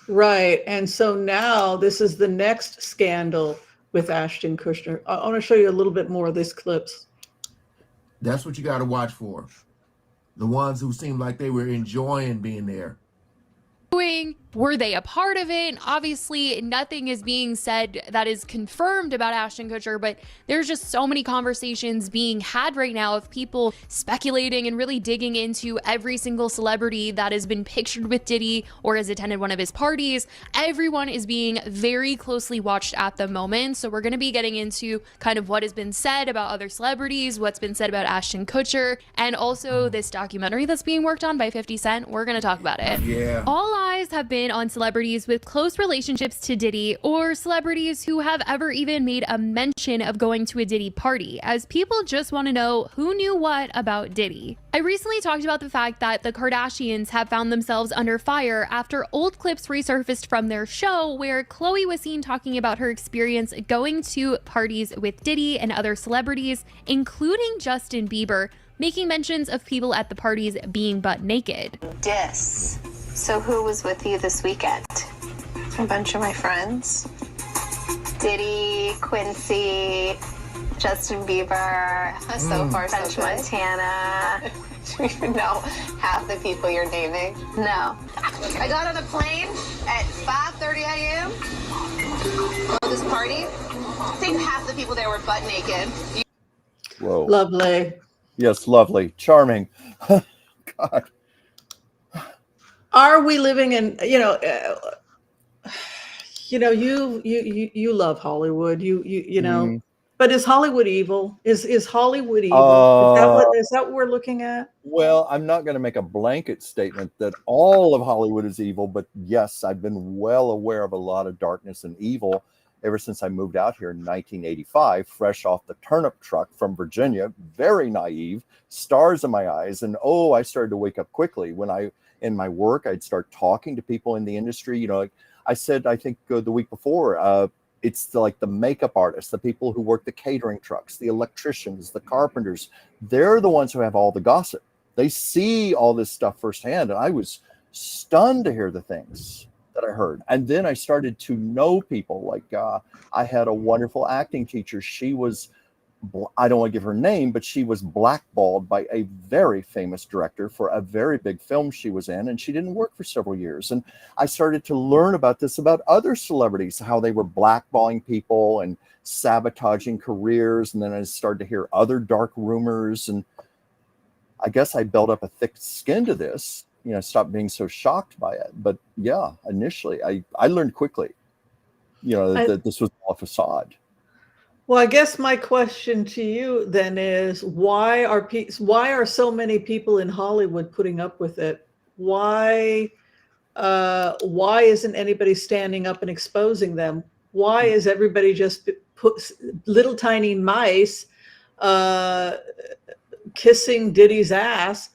Right. And so now this is the next scandal with Ashton Kutcher. I want to show you a little bit more of these clips. That's what you got to watch for. The ones who seem like they were enjoying being there. Were they a part of it? Obviously, nothing is being said that is confirmed about Ashton Kutcher, but there's just so many conversations being had right now of people speculating and really digging into every single celebrity that has been pictured with Diddy or has attended one of his parties. Everyone is being very closely watched at the moment. So we're going to be getting into kind of what has been said about other celebrities, what's been said about Ashton Kutcher, and also this documentary that's being worked on by 50 Cent. We're going to talk about it. Yeah. All eyes have been on celebrities with close relationships to Diddy or celebrities who have ever even made a mention of going to a Diddy party, as people just want to know who knew what about Diddy. I recently talked about the fact that the Kardashians have found themselves under fire after old clips resurfaced from their show where Khloe was seen talking about her experience going to parties with Diddy and other celebrities, including Justin Bieber, making mentions of people at the parties being butt naked. So who was with you this weekend? A bunch of my friends. Diddy, Quincy, Justin Bieber, So far, so French good. Montana. Do you even know half the people you're naming? No. I got on a plane at 5:30 a.m. for this party. I think half the people there were butt naked. Whoa. Lovely. Yes, lovely, charming. God. Are we living in, you love Hollywood, you know, but is Hollywood evil? Is Hollywood evil? Is that what we're looking at? Well, I'm not going to make a blanket statement that all of Hollywood is evil, but yes, I've been well aware of a lot of darkness and evil ever since I moved out here in 1985, fresh off the turnip truck from Virginia, very naive, stars in my eyes. And I started to wake up quickly when in my work, I'd start talking to people in the industry. You know, like I said, I think the week before, it's like the makeup artists, the people who work the catering trucks, the electricians, the carpenters. They're the ones who have all the gossip. They see all this stuff firsthand. And I was stunned to hear the things that I heard. And then I started to know people. Like I had a wonderful acting teacher. She was, I don't want to give her name, but she was blackballed by a very famous director for a very big film she was in, and she didn't work for several years. And I started to learn about this, about other celebrities, how they were blackballing people and sabotaging careers. And then I started to hear other dark rumors. And I guess I built up a thick skin to this, stopped being so shocked by it. But yeah, initially I learned quickly, that this was all a facade. Well, I guess my question to you then is why are so many people in Hollywood putting up with it? Why isn't anybody standing up and exposing them? Why is everybody just little tiny mice kissing Diddy's ass?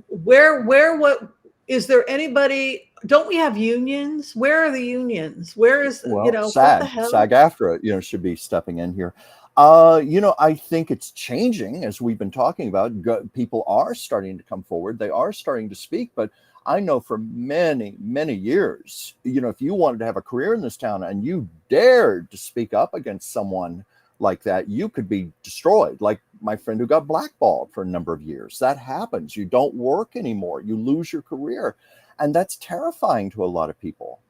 What is there anybody? Don't we have unions? Where are the unions? Where is what the hell? SAG-AFTRA, should be stepping in here. I think it's changing, as we've been talking about. People are starting to come forward. They are starting to speak. But I know for many, many years, if you wanted to have a career in this town and you dared to speak up against someone like that, you could be destroyed. Like my friend who got blackballed for a number of years. That happens. You don't work anymore. You lose your career. And that's terrifying to a lot of people.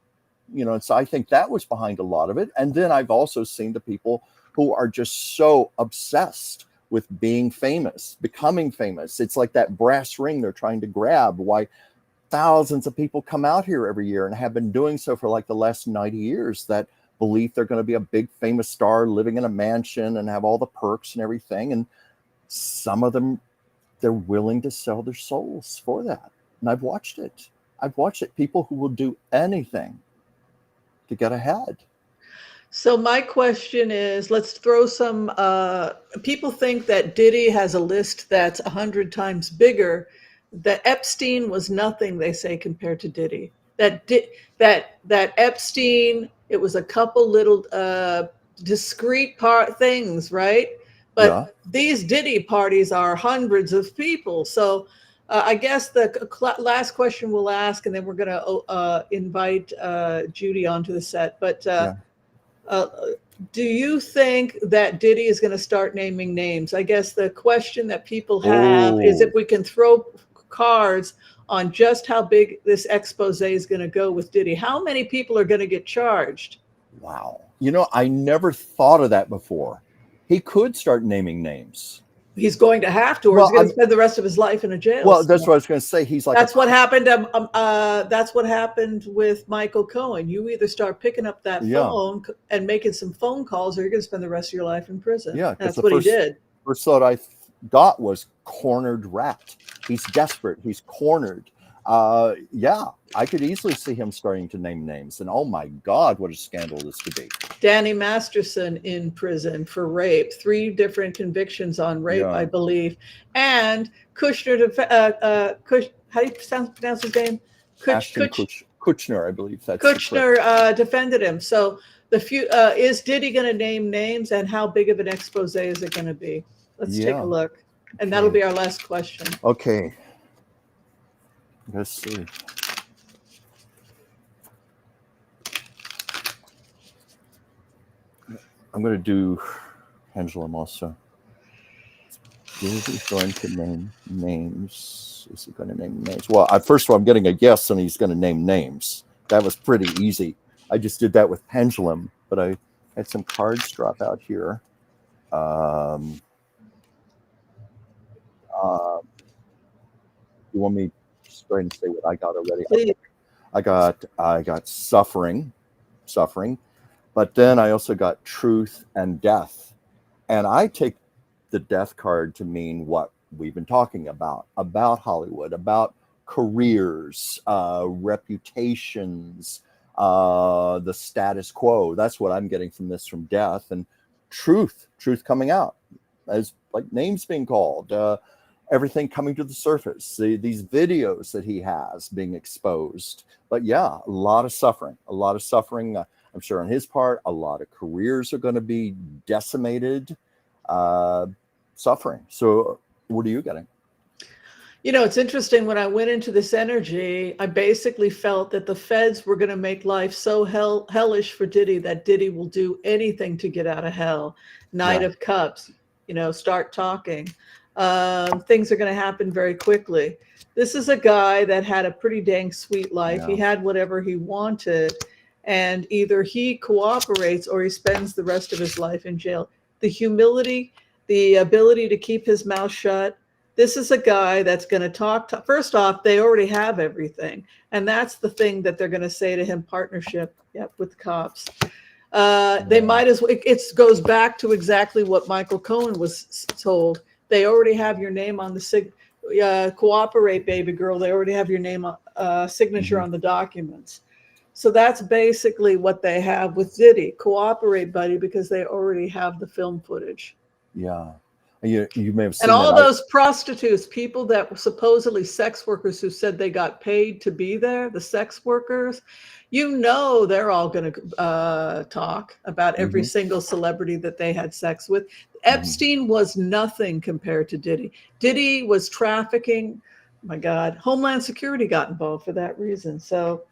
And so I think that was behind a lot of it. And then I've also seen the people who are just so obsessed with being famous, becoming famous. It's like that brass ring they're trying to grab. Why thousands of people come out here every year and have been doing so for like the last 90 years that believe they're going to be a big famous star living in a mansion and have all the perks and everything. And some of them, they're willing to sell their souls for that. And I've watched it. People who will do anything to get ahead. So my question is, let's throw some, people think that Diddy has a list that's 100 times bigger. That Epstein was nothing, they say, compared to Diddy. That Epstein, it was a couple little discrete things, right? But these Diddy parties are hundreds of people. So I guess the last question we'll ask, and then we're going to invite Judy onto the set. But do you think that Diddy is going to start naming names? I guess the question that people have is if we can throw cards on just how big this expose is going to go with Diddy. How many people are going to get charged? Wow. I never thought of that before. He could start naming names. He's going to have to, or he's going to spend the rest of his life in a jail. Well, that's what I was going to say. He's like, that's what happened. That's what happened with Michael Cohen. You either start picking up that phone and making some phone calls, or you're going to spend the rest of your life in prison. Yeah, that's what he did. First thought I got was cornered rat. He's desperate. He's cornered. I could easily see him starting to name names. And oh my God, what a scandal this could be. Danny Masterson in prison for rape, 3 different convictions on rape, I believe. And Kushner, how do you pronounce his name? Kushner, I believe. Kushner defended him. So is Diddy going to name names, and how big of an expose is it going to be? Let's take a look. And that'll be our last question. Okay. Let's see. I'm going to do pendulum also. Is he going to name names? Is he going to name names? Well, first of all, I'm getting a yes, and he's going to name names. That was pretty easy. I just did that with pendulum, but I had some cards drop out here. You want me to just go ahead and say what I got already? Okay. I got suffering, but then I also got truth and death. And I take the death card to mean what we've been talking about Hollywood, about careers, reputations, the status quo. That's what I'm getting from death. And truth coming out as like names being called, everything coming to the surface, these videos that he has being exposed. But yeah, a lot of suffering. I'm sure on his part, a lot of careers are going to be decimated, suffering. So what are you getting? It's interesting. When I went into this energy, I basically felt that the feds were going to make life so hellish for Diddy that Diddy will do anything to get out of hell. Knight of Cups, start talking. Things are going to happen very quickly. This is a guy that had a pretty dang sweet life. Yeah. He had whatever he wanted, and either he cooperates or he spends the rest of his life in jail. The humility, the ability to keep his mouth shut. This is a guy that's going to talk. First off, they already have everything. And that's the thing that they're going to say to him, partnership with cops. They might as well, it goes back to exactly what Michael Cohen was told. They already have your name on the cooperate, baby girl. They already have your name, signature on the documents. So that's basically what they have with Diddy. Cooperate, buddy, because they already have the film footage. Yeah. You may have seen and all those prostitutes, people that were supposedly sex workers who said they got paid to be there, the sex workers, they're all going to talk about every single celebrity that they had sex with. Epstein was nothing compared to Diddy. Diddy was trafficking. My God, Homeland Security got involved for that reason. So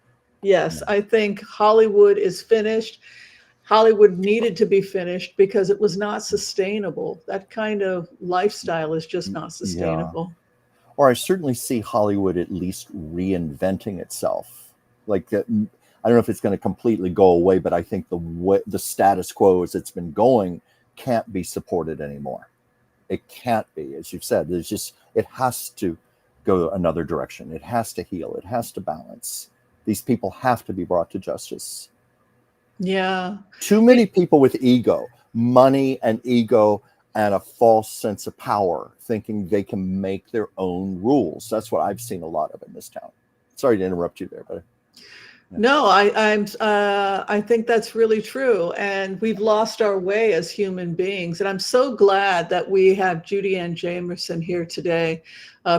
yes, I think Hollywood is finished. Hollywood needed to be finished because it was not sustainable. That kind of lifestyle is just not sustainable. Yeah. Or I certainly see Hollywood at least reinventing itself. Like, I don't know if it's going to completely go away, but I think the status quo as it's been going can't be supported anymore. It can't be, as you've said. It has to go another direction. It has to heal. It has to balance. These people have to be brought to justice. Yeah. Too many people with ego, money and ego, and a false sense of power, thinking they can make their own rules. That's what I've seen a lot of in this town. Sorry to interrupt you there, but no, I think that's really true, and we've lost our way as human beings. And I'm so glad that we have Judy Ann Jamerson here today.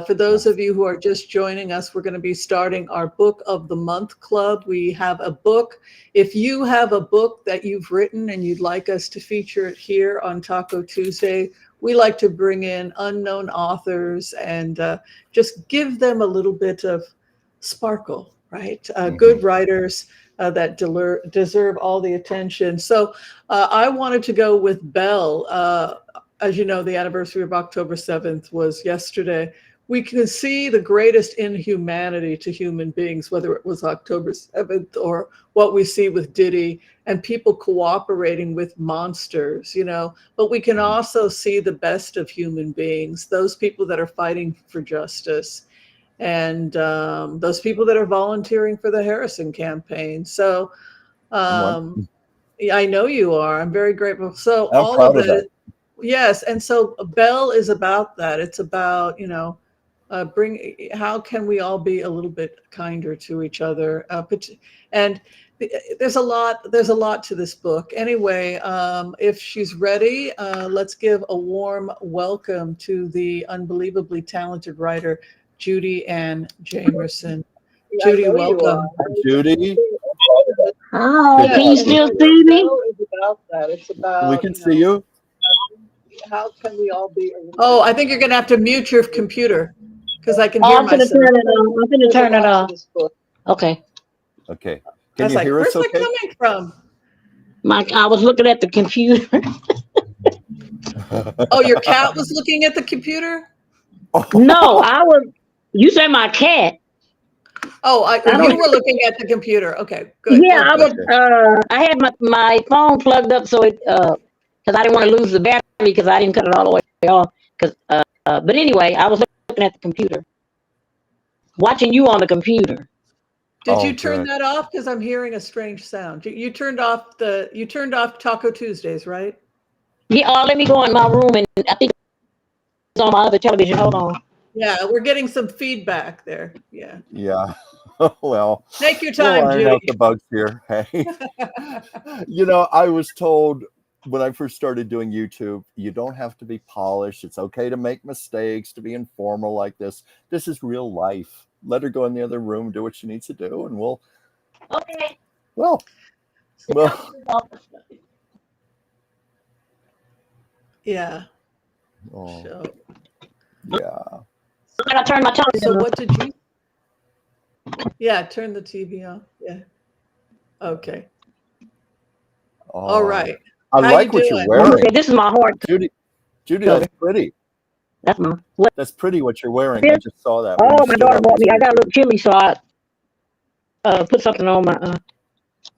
For those of you who are just joining us, we're going to be starting our Book of the Month Club. We have a book. If you have a book that you've written and you'd like us to feature it here on Taco Tuesday, we like to bring in unknown authors and just give them a little bit of sparkle. Right? Good writers that deserve all the attention. So I wanted to go with Belle. As you know, the anniversary of October 7th was yesterday. We can see the greatest inhumanity to human beings, whether it was October 7th or what we see with Diddy and people cooperating with monsters, but we can also see the best of human beings, those people that are fighting for justice. And those people that are volunteering for the Harrison campaign. So I know you are. I'm very grateful. So I'm all proud of of that. Yes. And so Belle is about that. It's about, how can we all be a little bit kinder to each other? And there's a lot to this book. Anyway, if she's ready, let's give a warm welcome to the unbelievably talented writer, Judy Ann Jamerson. Judy, welcome. Judy. Hi, can you still see me? It's about that. It's about, We can see you. How can we all be? Oh, I think you're going to have to mute your computer because I can Oh, hear I'm gonna myself. turn it on. I'm gonna turn it off. Okay. Okay. I Can was you like, hear where's us that okay? coming from? I was looking at the computer. Oh, your cat was looking at the computer? No, you said my cat. Oh, you were looking at the computer. Okay, good. Yeah, Good. I had my phone plugged up so it, because I didn't want to lose the battery because I didn't cut it all the way off. But anyway, I was looking at the computer, watching you on the computer. Did you turn that off? Because I'm hearing a strange sound. You turned off Taco Tuesdays, right? Yeah, let me go in my room and I think it's on my other television. Hold on. Yeah, we're getting some feedback there. Yeah. Yeah. Well, take your time, we'll iron Judy. out the bugs here. Hey, I was told when I first started doing YouTube, you don't have to be polished. It's okay to make mistakes, to be informal like this. This is real life. Let her go in the other room, do what she needs to do, and we'll. Okay. Well. Yeah. Oh, so. Yeah. I'm gonna turn my television. So what did you? Yeah, turn the TV on. Yeah. Okay. Oh, all right. I like what you're wearing. Okay, this is my heart. Judy, that's pretty. That's That's pretty what you're wearing. I just saw that. Oh, my daughter bought me. I got a little chilly, so I put something on my.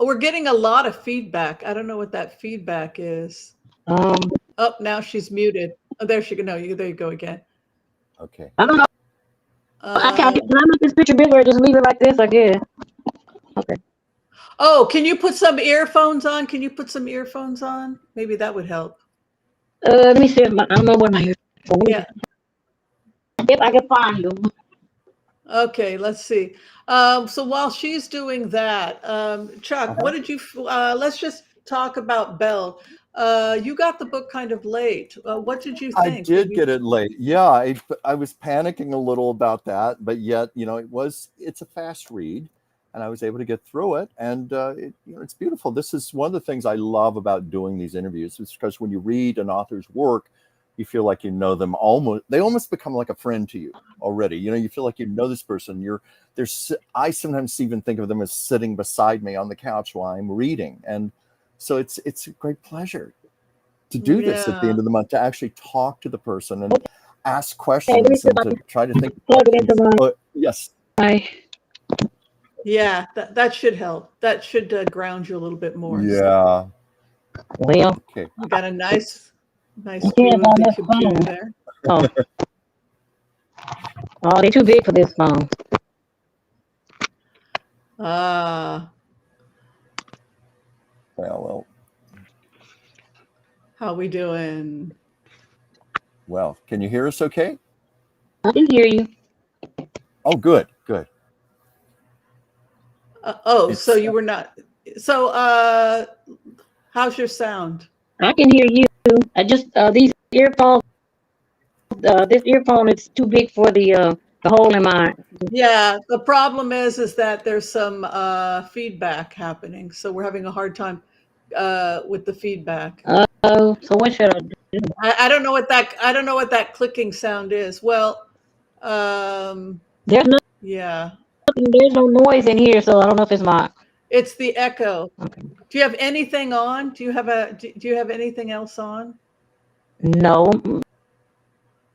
We're getting a lot of feedback. I don't know what that feedback is. Oh, now she's muted. Oh, there she go. No, there you go again. Okay. I don't know. Can I make this picture bigger or just leave it like this? I guess. Okay. Oh, can you put some earphones on? Maybe that would help. Let me see. I don't know where my earphones. Yeah. If I can find them. Okay, let's see. So while she's doing that, Chuck, what did you? Let's just talk about Belle. You got the book kind of late. What did you think? I did get it late. Yeah, I was panicking a little about that, but yet, it's a fast read, and I was able to get through it, and it's beautiful. This is one of the things I love about doing these interviews, is because when you read an author's work, you feel like you know them they almost become like a friend to you already. You feel like you know this person. I sometimes even think of them as sitting beside me on the couch while I'm reading, and so it's a great pleasure to do this at the end of the month, to actually talk to the person and ask questions and to try to think. Yes. Yeah, that should help. That should ground you a little bit more. Yeah. Well, you got a nice Nice Depends view of on the this computer phone. there. Oh, oh, they're too big for this phone. Ah, Well, how we doing? can you hear us okay? I can hear you. Oh, good. So It's you were not. So, how's your sound? I can hear you. I just these earphones. This earphone is too big for the hole in my. Yeah, the problem is that there's some feedback happening, so we're having a hard time with the feedback. Oh, so what should I do? I don't know what that clicking sound is. Well, There's yeah, no noise in here, so I don't know if it's my. it's the echo. Okay. Do you have anything on? Do you have anything else on? No,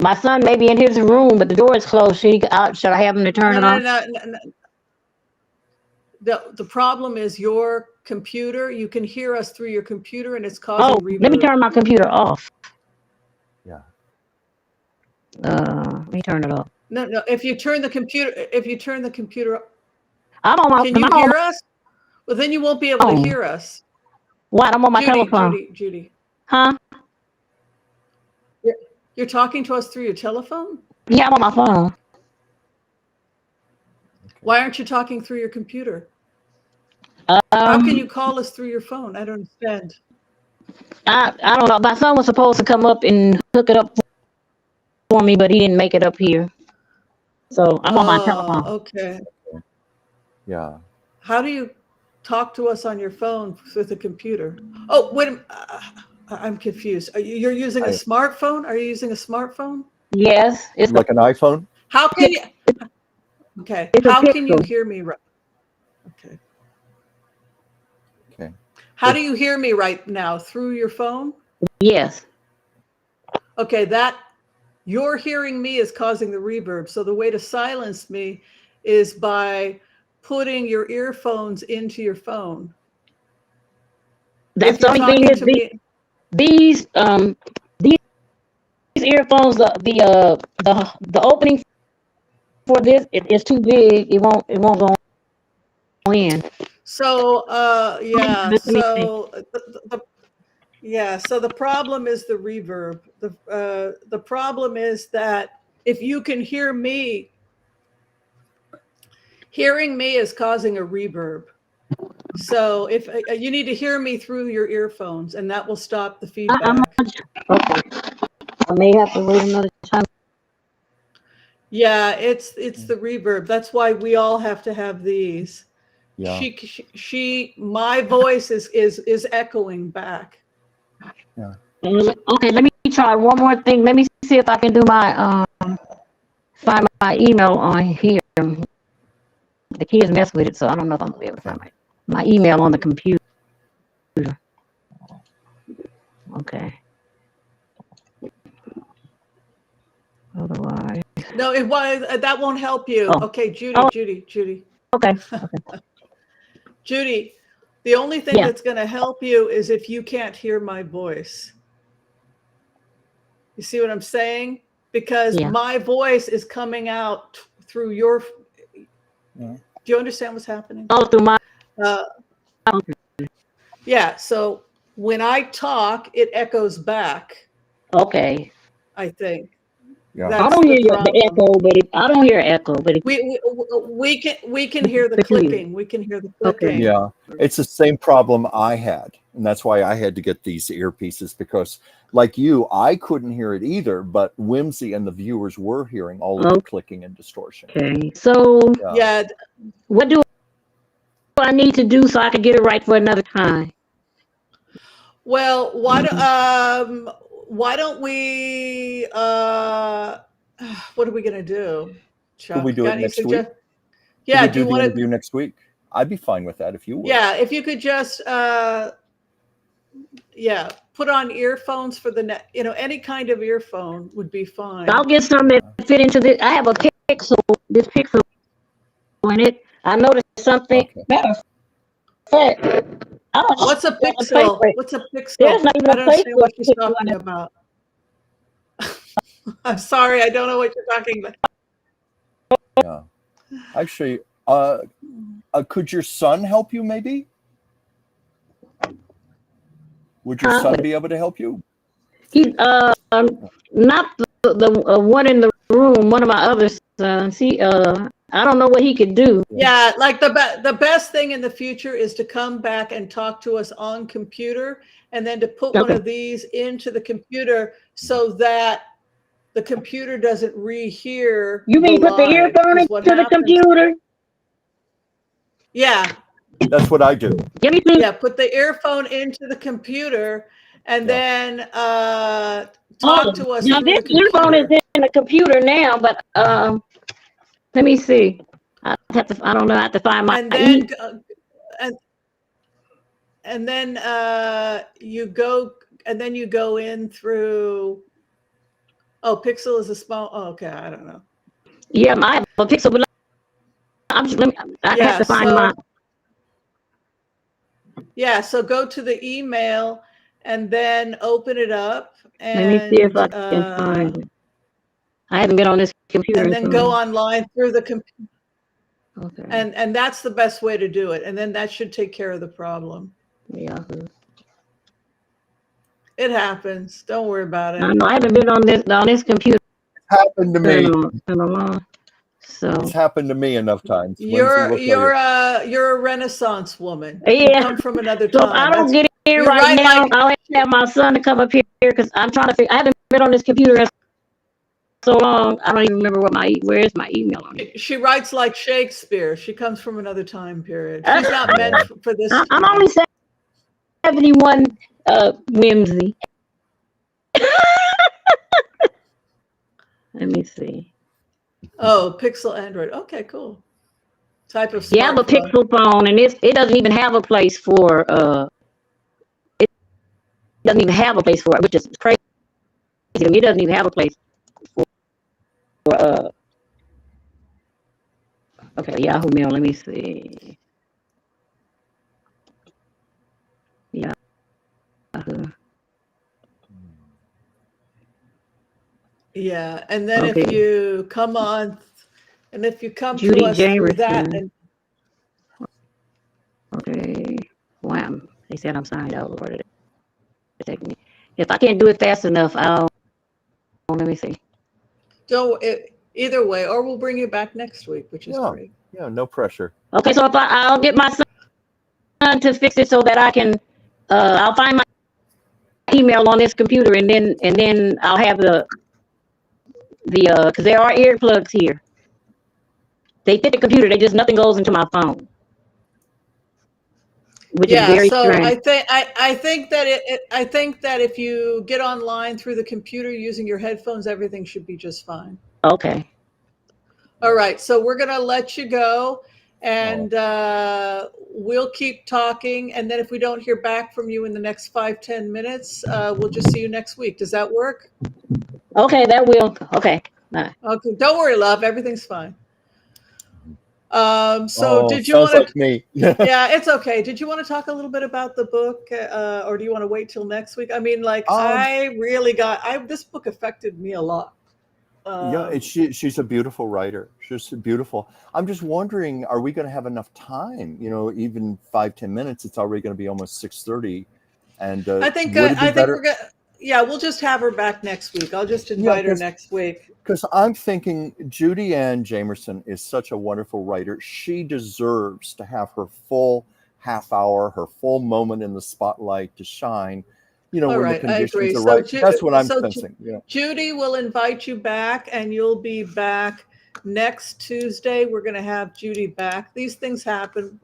my son may be in his room, but the door is closed. Should I have him to turn it on? No. The problem is your computer. You can hear us through your computer, and it's causing reverb. Let me turn my computer off. Yeah. Let me turn it off. No. If you turn the computer, I'm on my. can you hear us? Well, then you won't be able to hear us. What? I'm on my telephone. Judy. Huh? You're talking to us through your telephone? Yeah, I'm on my phone. Why aren't you talking through your computer? How can you call us through your phone? I don't understand. I don't know. My son was supposed to come up and hook it up for me, but he didn't make it up here. So I'm on my telephone. Okay. Yeah. How do you talk to us on your phone with the computer? Oh, wait a minute. I'm confused. You're using a smartphone? Are you using a smartphone? Yes. It's Like an iPhone? How can you? Okay. How can you hear me? Okay. Okay. How do you hear me right now? Through your phone? Yes. Okay, you're hearing me is causing the reverb. So the way to silence me is by putting your earphones into your phone. That's the only thing is these earphones, the opening for this is too big. It won't go in. So so the problem is the reverb. The problem is that if you can hear me, hearing me is causing a reverb. So if you need to hear me through your earphones, and that will stop the feedback. Okay. I may have to wait another time. Yeah, it's the reverb. That's why we all have to have these. Yeah. My voice is echoing back. Yeah. Okay, let me try one more thing. Let me see if I can do my find my email on here. The kids mess with it, so I don't know if I'm gonna be able to find my email on the computer. Okay. Otherwise. No, that won't help you. Oh. Okay, Judy. Okay. Judy, the only thing that's going to help you is if you can't hear my voice. You see what I'm saying? Because my voice is coming out through your. Do you understand what's happening? Oh, through my. Yeah. So when I talk, it echoes back. Okay. I think. Yeah. I don't hear the echo, but I don't hear echo, but we can hear the clicking. We can hear the clicking. Okay. Yeah, it's the same problem I had, and that's why I had to get these earpieces, because, like you, I couldn't hear it either, but Whimsy and the viewers were hearing all of the clicking and distortion. Okay, so what do I need to do so I can get it right for another time? Well, why don't we what are we gonna do, Chuck? Could we do it next week? Yeah, do you want to do next week? I'd be fine with that if you would. Yeah, if you could just put on earphones for the net, any kind of earphone would be fine. I'll get some that fit into this. I have a Pixel, this Pixel in it. I noticed something. Matter of fact, What's a pixel? What's a pixel? There's not even I don't understand what she's talking about. I'm sorry, I don't know what you're talking about. Yeah. Actually, could your son help you maybe? Would your son be able to help you? He's not the one in the room. One of my other sons. I don't know what he could do. Yeah, like the best thing in the future is to come back and talk to us on computer, and then to put one of these into the computer so that the computer doesn't rehear. You mean put the earphone into the computer? Yeah. That's what I do. Let me see. Yeah, put the earphone into the computer and then talk to us. Now this earphone is in the computer now, but let me see. I don't know. I have to find my. And then you go in through. Oh, Pixel is a small. Oh, okay, I don't know. Yeah, I have a Pixel, but I have to find my. Yeah, so go to the email and then open it up. And, let me see if I can find it. I haven't been on this computer. And then go online through the computer. Okay. And that's the best way to do it. And then that should take care of the problem. Yeah. It happens. Don't worry about it. I know I haven't been on this computer. It happened to me. So it's happened to me enough times. You're a Renaissance woman. Yeah. You come from another time. So if I don't get in right now, I'll have to have my son to come up here because I'm trying to figure. I haven't been on this computer in so long. I don't even remember where is my email on it. She writes like Shakespeare. She comes from another time period. She's not meant for this. I'm only 71, Whimsy. Let me see. Oh, Pixel Android. Okay, cool. Type of smartphone. Yeah, I have a Pixel phone, and it doesn't even have a place for it doesn't even have a place for it, which is crazy. It doesn't even have a place for okay, Yahoo Mail. Let me see. Yeah. Yeah, and then if you come on, and if you come Judy to us through that, and okay, wow, they said I'm signed out. Where did it take me? If I can't do it fast enough, let me see. Don't either way, or we'll bring you back next week, which is great. Yeah, no pressure. Okay, so if I'll get my son to fix it so that I can, I'll find my email on this computer, and then I'll have the because there are earplugs here. They fit the computer. Nothing goes into my phone, which is very strange. I think that if you get online through the computer using your headphones, everything should be just fine. Okay. All right, so we're gonna let you go, and we'll keep talking. And then if we don't hear back from you in the next 5-10 minutes, we'll just see you next week. Does that work? Okay, that will. Okay. Right. Okay, don't worry, love. Everything's fine. Did you want to? Like me. Yeah, it's okay. Did you want to talk a little bit about the book, or do you want to wait till next week? I mean, like, I really this book affected me a lot. Yeah, she's a beautiful writer. She's beautiful. I'm just wondering, are we going to have enough time? Even 5-10 minutes, it's already going to be almost 6:30. And I think we're gonna. Yeah, we'll just have her back next week. I'll just invite her next week. Because I'm thinking Judy Ann Jamerson is such a wonderful writer. She deserves to have her full half hour, her full moment in the spotlight to shine. When the conditions are right. That's what I'm sensing. Judy will invite you back, and you'll be back next Tuesday. We're going to have Judy back. These things happen,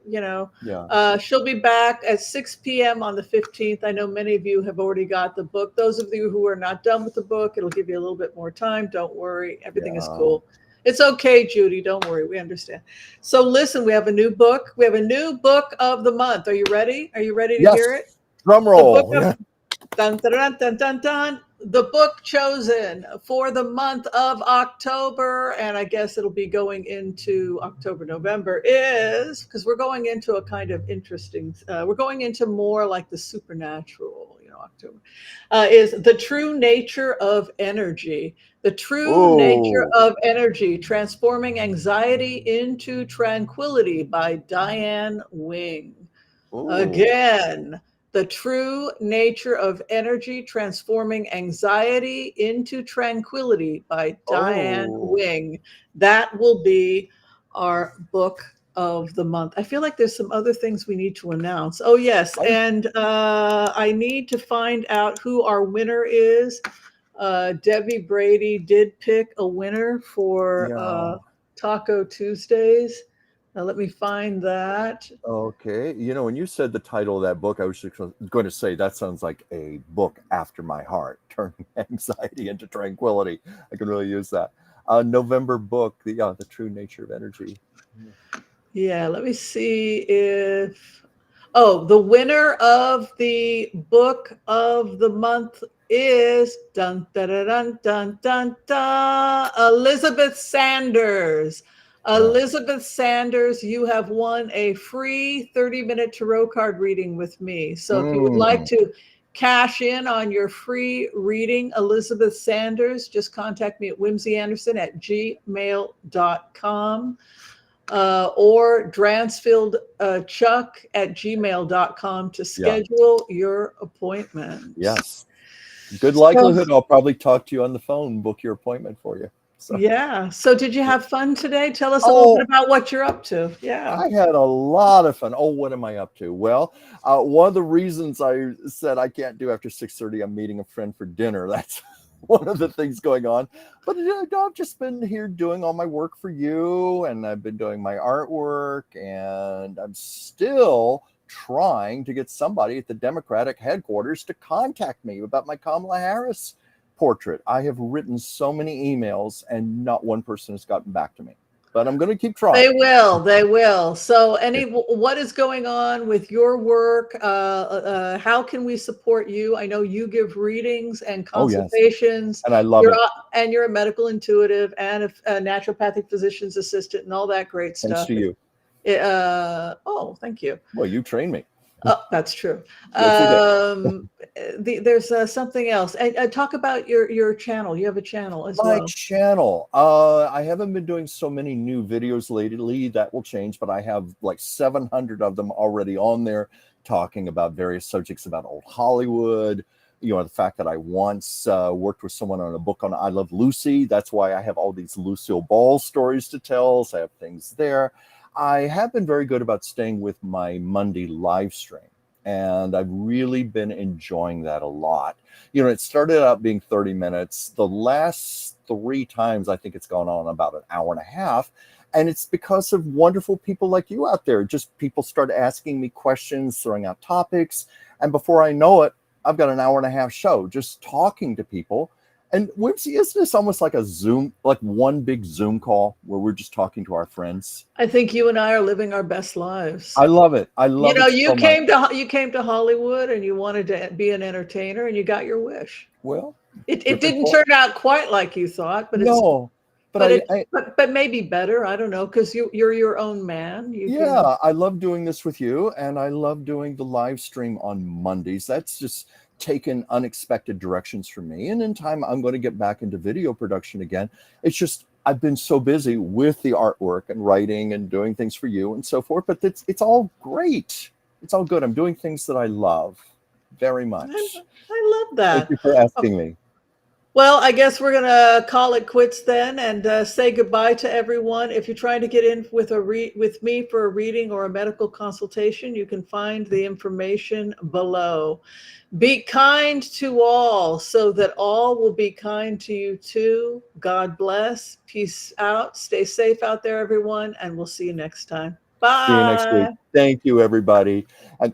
She'll be back at 6 p.m. on the 15th. I know many of you have already got the book. Those of you who are not done with the book, it'll give you a little bit more time. Don't worry. Everything is cool. It's okay, Judy. Don't worry. We understand. So listen, we have a new book. We have a new book of the month. Are you ready? Are you ready to hear it? Drum roll. Dun, dun, dun, dun, dun. The book chosen for the month of October, and I guess it'll be going into October, November, is because we're going into a kind of interesting, we're going into more like the supernatural, October, is The True Nature of Energy. The True Nature Oh, of Energy, Transforming Anxiety into Tranquility by Diane Wing. oh, Again, The True Nature of Energy, Transforming Anxiety into Tranquility by Diane oh. Wing. That will be our book of the month. I feel like there's some other things we need to announce. Oh, yes. Oh, And I need to find out who our winner is. Debbie Brady did pick a winner for yeah. Taco Tuesdays. Now, let me find that. Okay. You know, when you said the title of that book, I was just going to say that sounds like a book after my heart, Turning Anxiety into Tranquility. I can really use that. November book, the True Nature of Energy. Yeah, let me see if. Oh, the winner of the book of the month is dun dun dun dun dun dun, Elizabeth Sanders. Yeah. Elizabeth Sanders, you have won a free 30-minute tarot card reading with me. So if you would like Mm, to cash in on your free reading, Elizabeth Sanders, just contact me at whimsyanderson@gmail.com. Or dransfieldchuck@gmail.com to yeah. schedule your appointment. Yes. Good So, likelihood I'll probably talk to you on the phone, book your appointment for you. So, yeah. So did you have fun today? Tell us a little bit oh, about what you're up to. Yeah. I had a lot of fun. Oh, what am I up to? Well, one of the reasons I said I can't do after 6:30, I'm meeting a friend for dinner. That's one of the things going on. But I've just been here doing all my work for you, and I've been doing my artwork, and I'm still trying to get somebody at the Democratic headquarters to contact me about my Kamala Harris portrait. I have written so many emails, and not one person has gotten back to me. But I'm going to keep trying. They will. They will. So, what is going on with your work? How can we support you? I know you give readings and Oh, yes. consultations. And I love it. And you're a medical intuitive and a naturopathic physician's assistant and all that great Thanks stuff. to you. Oh, thank you. Well, you trained me. Oh, that's true. Yes, you did. There's something else. Talk about your channel. You have a channel as My well. channel. I haven't been doing so many new videos lately. That will change, but I have like 700 of them already on there talking about various subjects about old Hollywood. You know, the fact that I once worked with someone on a book on I Love Lucy. That's why I have all these Lucille Ball stories to tell. So I have things there. I have been very good about staying with my Monday live stream, and I've really been enjoying that a lot. You know, it started out being 30 minutes. The last 3 times, I think it's gone on about an hour and a half. And it's because of wonderful people like you out there. Just people start asking me questions, throwing out topics. And before I know it, I've got an hour and a half show just talking to people. And Whimsy, isn't this almost like a Zoom, like one big Zoom call where we're just talking to our friends? I think you and I are living our best lives. I love it. I You love know, it so much. you came to Hollywood and you wanted to be an entertainer and you got your wish. Well, It different didn't call. turn out quite like you thought, but No, but but maybe better. I don't know, because you're your own man. You can. yeah, I love doing this with you, and I love doing the live stream on Mondays. That's just taken unexpected directions for me. And in time, I'm going to get back into video production again. It's just I've been so busy with the artwork and writing and doing things for you and so forth. But it's all great. It's all good. I'm doing things that I love very much. I love that. Thank you for asking me. Well, I guess we're gonna call it quits then and say goodbye to everyone. If you're trying to get in with with me for a reading or a medical consultation, you can find the information below. Be kind to all so that all will be kind to you too. God bless. Peace out. Stay safe out there, everyone, and we'll see you next time. See you next week. Bye. Thank you, everybody. And